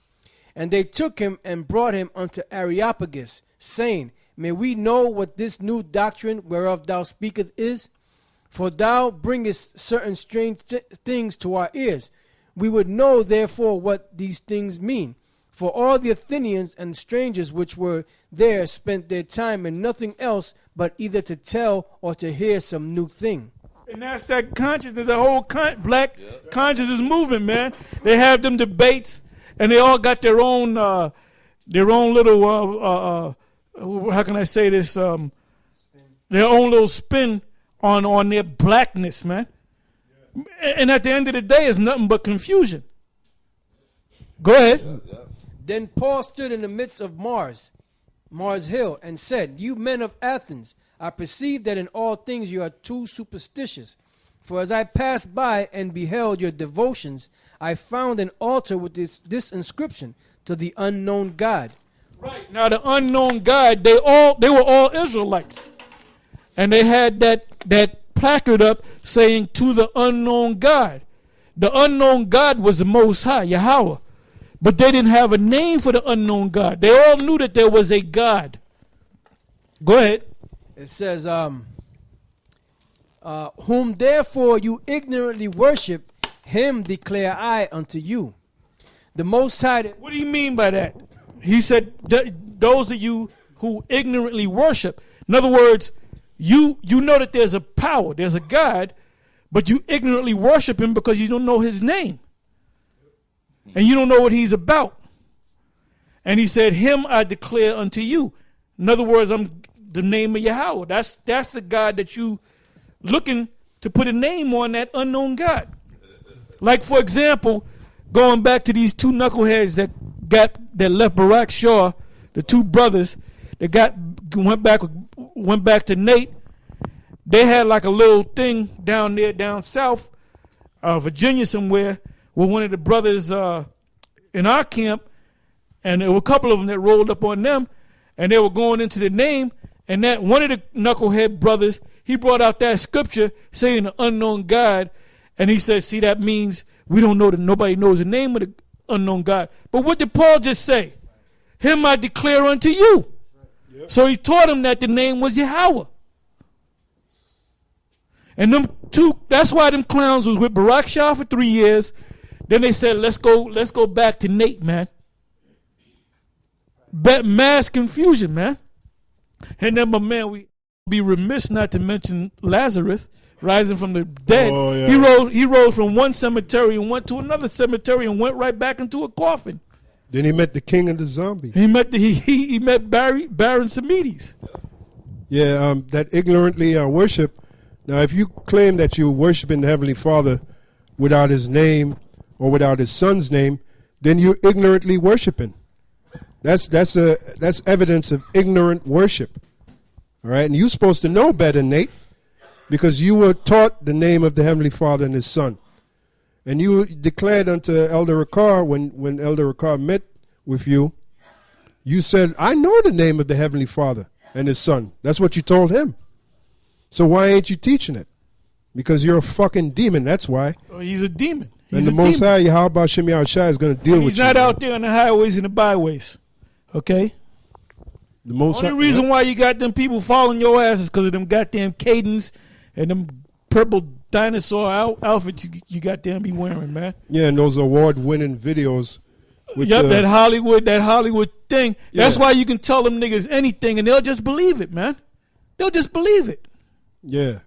And they took him and brought him unto Areopagus, saying, may we know what this new doctrine whereof thou speakest is? For thou bringest certain strange things to our ears. We would know therefore what these things mean. For all the Athenians and strangers which were there spent their time in nothing else but either to tell or to hear some new thing. And that's that consciousness, the whole black consciousness movement, man. They have them debates, and they all got their own little, how can I say this, their own little spin on their blackness, man. And at the end of the day, it's nothing but confusion. Go ahead. Then Paul stood in the midst of Mars Hill, and said, you men of Athens, I perceive that in all things you are too superstitious. For as I passed by and beheld your devotions, I found an altar with this inscription, to the unknown God. Right. Now the unknown God, they were all Israelites. And they had that placard up saying, to the unknown God. The unknown God was the Most High, Yahweh. But they didn't have a name for the unknown God. They all knew that there was a God. Go ahead. It says, whom therefore you ignorantly worship, him declare I unto you. The Most High. What do you mean by that? He said, those of you who ignorantly worship. In other words, you know that there's a power, there's a God, but you ignorantly worship him because you don't know his name. And you don't know what he's about. And he said, him I declare unto you. In other words, I'm the name of Yahweh. That's the God that you looking to put a name on, that unknown God. Like, for example, going back to these two knuckleheads that left Barak Shaw, the two brothers that went back to Nate. They had like a little thing down south, Virginia somewhere, with one of the brothers in our camp, and there were a couple of them that rolled up on them, and they were going into the name, and that one of the knucklehead brothers, he brought out that scripture saying the unknown God, and he said, see, that means we don't know that nobody knows the name of the unknown God. But what did Paul just say? Him I declare unto you. Yep. So he taught him that the name was Yahweh. And them two, that's why them clowns was with Barak Shah for 3 years. Then they said, let's go back to Nate, man. Mass confusion, man. And then my man, be remiss not to mention Lazarus rising from the dead. Oh, yeah. He rose from one cemetery and went to another cemetery and went right back into a coffin. Then he met the king of the zombies. He met he met Baron Semides. Yeah, that ignorantly worship. Now, if you claim that you're worshiping the Heavenly Father without His name or without His Son's name, then you're ignorantly worshiping. That's evidence of ignorant worship. All right, and you're supposed to know better, Nate, because you were taught the name of the Heavenly Father and His Son. And you declared unto Elder Ricard, when Elder Ricard met with you, you said, I know the name of the Heavenly Father and His Son. That's what you told him. So why ain't you teaching it? Because you're a fucking demon, that's why. Oh, he's a demon. And the Most High, Yahweh Shem Yahushua, is going to deal with you. He's not out there on the highways and the byways. Okay? The Most Only reason why you got them people following your ass is because of them goddamn cadence and them purple dinosaur outfits you goddamn be wearing, man. Yeah, and those award-winning videos. With that Hollywood thing. Yeah. That's why you can tell them niggas anything and they'll just believe it, man. They'll just believe it. Yeah,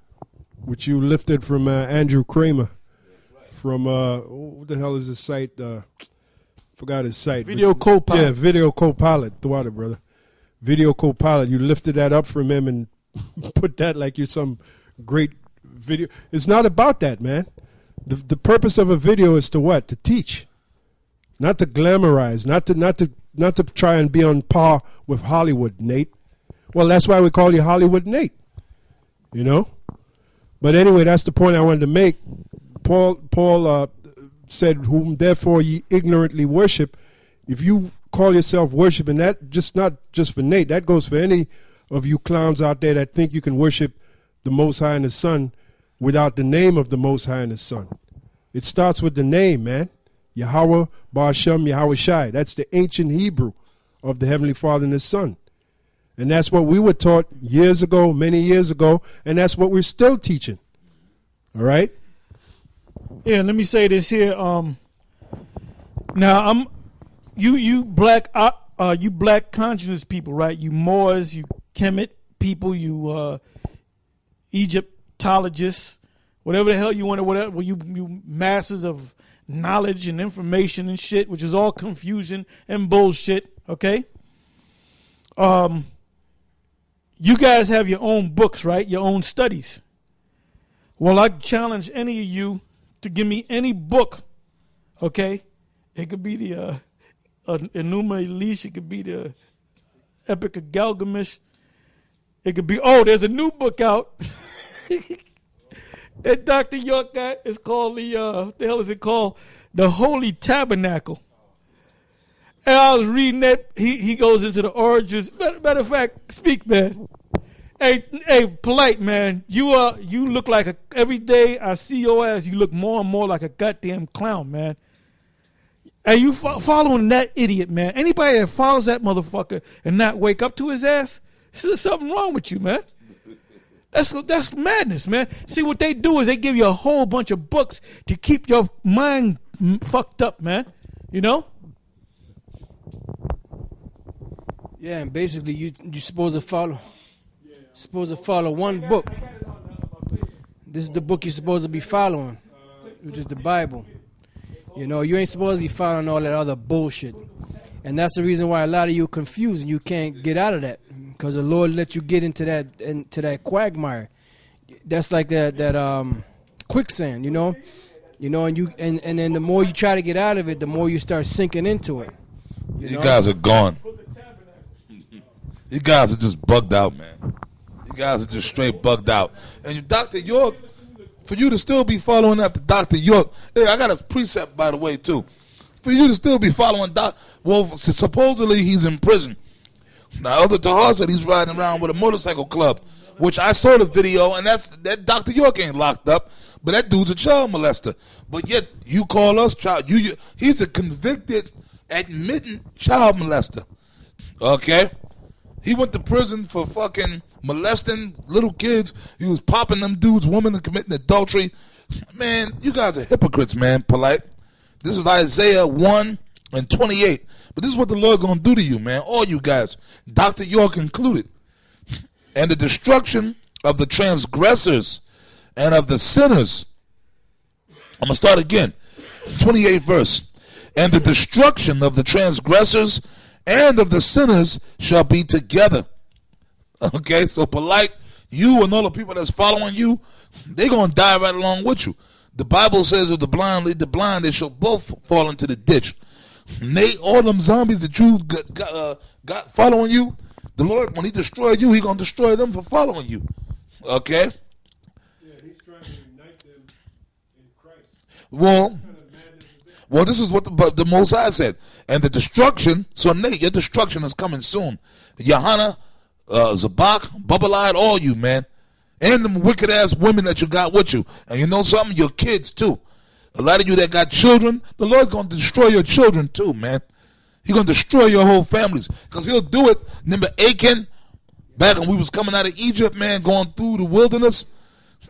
which you lifted from Andrew Kramer. From, what the hell is his site? Forgot his site. Video Copilot. Yeah, Video Copilot. The water, brother. Video Copilot. You lifted that up from him and put that like you're some great video. It's not about that, man. The purpose of a video is to what? To teach. Not to glamorize. Not to try and be on par with Hollywood, Nate. Well, that's why we call you Hollywood Nate. You know? But anyway, that's the point I wanted to make. Paul said, whom therefore ye ignorantly worship. If you call yourself worshiping, that not just for Nate, that goes for any of you clowns out there that think you can worship the Most High and the Son without the name of the Most High and the Son. It starts with the name, man. Yahweh, Ba'ashem, Yahweh Shai. That's the ancient Hebrew of the Heavenly Father and His Son. And that's what we were taught years ago, many years ago, and that's what we're still teaching. All right? Yeah, let me say this here. Now you black consciousness people, right? You Moors, you Kemet people, you Egyptologists, whatever the hell you want to, whatever you masters of knowledge and information and shit, which is all confusion and bullshit. Okay. You guys have your own books, right? Your own studies. Well, I challenge any of you to give me any book, okay? It could be the Enuma Elish. It could be the Epic of Gilgamesh. It could be, there's a new book out that Dr. York got. It's called what the hell is it called? The Holy Tabernacle. And I was reading that. He goes into the origins. Matter of fact, speak, man. Hey, polite man. You look like every day I see your ass, you look more and more like a goddamn clown, man. Hey, you following that idiot, man. Anybody that follows that motherfucker and not wake up to his ass, there's something wrong with you, man. That's madness, man. See, what they do is they give you a whole bunch of books to keep your mind fucked up, man. You know? Yeah, and basically you're supposed to follow one book. This is the book you're supposed to be following, which is the Bible. You know, you ain't supposed to be following all that other bullshit. And that's the reason why a lot of you are confused and you can't get out of that. Because the Lord let you get into that quagmire. That's like that quicksand, you know? You know, and then the more you try to get out of it, the more you start sinking into it. You guys are gone. You guys are just bugged out, man. You guys are just straight bugged out. And Dr. York, for you to still be following after Dr. York, hey, I got a precept, by the way, too. For you to still be following supposedly he's in prison. Now, Elder Tahar said he's riding around with a motorcycle club, which I saw the video, and that Dr. York ain't locked up, but that dude's a child molester. But yet, you call us child. He's a convicted, admitting child molester. Okay? He went to prison for fucking molesting little kids. He was popping them dudes, women, and committing adultery. Man, you guys are hypocrites, man, polite. This is Isaiah 1:28. But this is what the Lord going to do to you, man. All you guys, Dr. York included. and the destruction of the transgressors and of the sinners. I'm going to start again. 28th verse. And the destruction of the transgressors and of the sinners shall be together. Okay, so polite, you and all the people that's following you, they're going to die right along with you. The Bible says if the blind lead the blind, they shall both fall into the ditch. Nate, all them zombies that you got following you, the Lord, when he destroy you, he going to destroy them for following you. Okay? Yeah, he's trying to unite them in Christ. Well, this is what the Most High said. And the destruction, so Nate, your destruction is coming soon. Johanna, Zabak, Bubble-eyed, all you, man. And them wicked-ass women that you got with you. And you know something? Your kids, too. A lot of you that got children, the Lord's going to destroy your children, too, man. He's going to destroy your whole families. Because he'll do it. Remember Achan? Back when we was coming out of Egypt, man, going through the wilderness.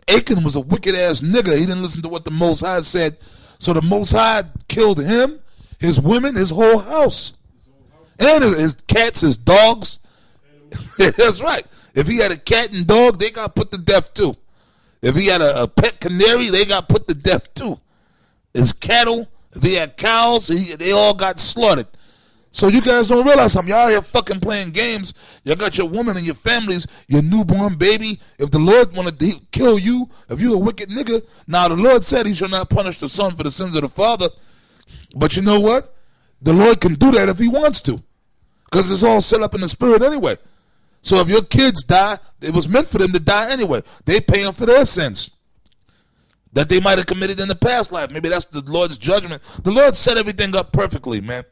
Achan was a wicked-ass nigga. He didn't listen to what the Most High said. So the Most High killed him, his women, his whole house. And his cats, his dogs. That's right. If he had a cat and dog, they got put to death too. If he had a pet canary, they got put to death too. His cattle, if he had cows, they all got slaughtered. So you guys don't realize something. Y'all here fucking playing games. Y'all got your woman and your families, your newborn baby. If the Lord wanted to kill you, if you a wicked nigga, now the Lord said he shall not punish the son for the sins of the father. But you know what? The Lord can do that if he wants to. Because it's all set up in the spirit anyway. So if your kids die, it was meant for them to die anyway. They paying for their sins that they might have committed in the past life. Maybe that's the Lord's judgment. The Lord set everything up perfectly, man.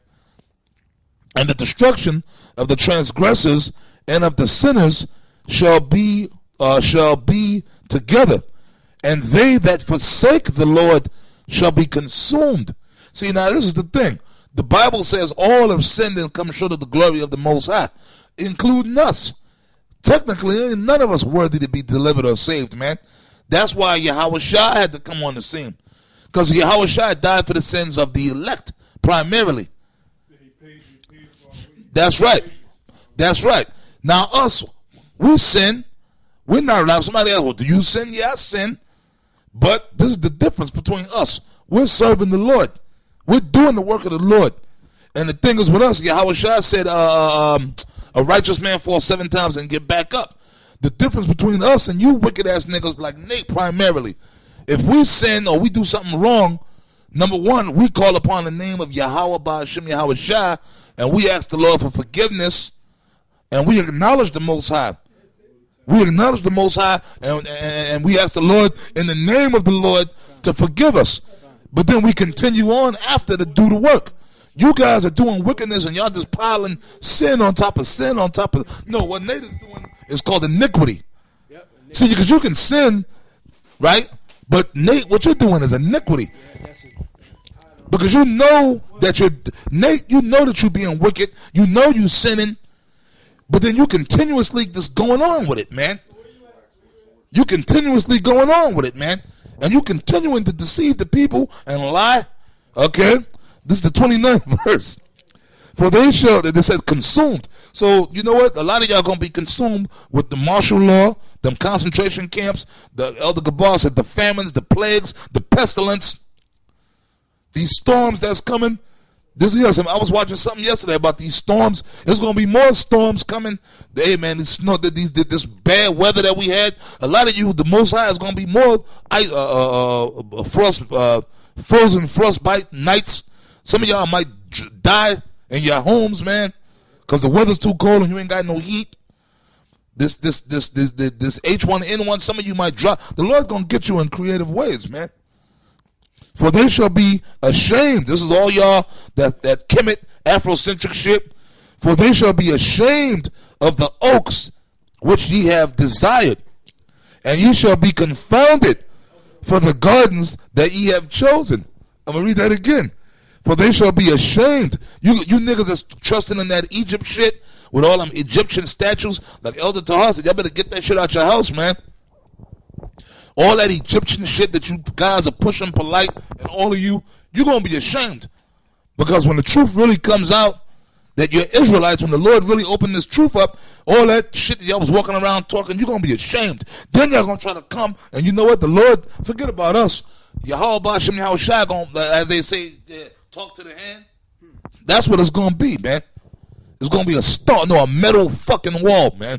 And the destruction of the transgressors and of the sinners shall be together. And they that forsake the Lord shall be consumed. See, now this is the thing. The Bible says all have sinned and come short of the glory of the Most High, including us. Technically, none of us worthy to be delivered or saved, man. That's why Yahweh Shai had to come on the scene. Because Yahweh Shai died for the sins of the elect, primarily. That's right. That's right. Now us, we sin. We're not allowed. Somebody else, well, do you sin? Yeah, I sin. But this is the difference between us. We're serving the Lord. We're doing the work of the Lord. And the thing is with us, Yahweh Shai said, a righteous man falls 7 times and get back up. The difference between us and you wicked ass niggas like Nate primarily, if we sin or we do something wrong, number one, we call upon the name of Yahweh Ba'ashem Yahweh Shai, and we ask the Lord for forgiveness, and we acknowledge the Most High. We acknowledge the Most High, and we ask the Lord in the name of the Lord to forgive us. But then we continue on after to do the work. You guys are doing wickedness and y'all just piling sin on top of sin on top of... No, what Nate is doing is called iniquity. See, because you can sin, right? But Nate, what you're doing is iniquity. Because you know that you're... Nate, you know that you're being wicked. You know you're sinning. But then you continuously just going on with it, man. You continuously going on with it, man. And you continuing to deceive the people and lie. Okay? This is the 29th verse. For they shall, they said consumed. So, you know what? A lot of y'all going to be consumed with the martial law, them concentration camps, the Elder Gabar said the famines, the plagues, the pestilence, these storms that's coming. I was watching something yesterday about these storms. There's going to be more storms coming. Hey, man, this bad weather that we had. A lot of you, the Most High is going to be more frozen frostbite nights. Some of y'all might die in your homes, man, because the weather's too cold and you ain't got no heat. This H1N1, some of you might drop. The Lord's going to get you in creative ways, man. For they shall be ashamed. This is all y'all that Kemet Afrocentric shit. For they shall be ashamed of the oaks which ye have desired, and ye shall be confounded for the gardens that ye have chosen. I'm going to read that again. For they shall be ashamed. You niggas that's trusting in that Egypt shit with all them Egyptian statues, like Elder Tahar said, y'all better get that shit out your house, man. All that Egyptian shit that you guys are pushing polite and all of you, you're going to be ashamed. Because when the truth really comes out, that you're Israelites, when the Lord really opened this truth up, all that shit that y'all was walking around talking, you're going to be ashamed. Then y'all going to try to come, and you know what? The Lord, forget about us. Yahweh Shem Yahweh Shai, as they say, talk to the hand. That's what it's going to be, man. It's going to be a metal fucking wall, man.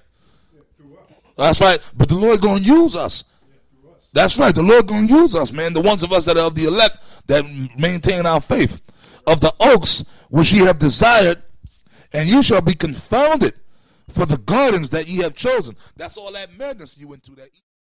That's right. But the Lord going to use us. That's right. The Lord going to use us, man. The ones of us that are of the elect that maintain our faith. Of the oaks which ye have desired, and ye shall be confounded for the gardens that ye have chosen. That's all that madness you into that.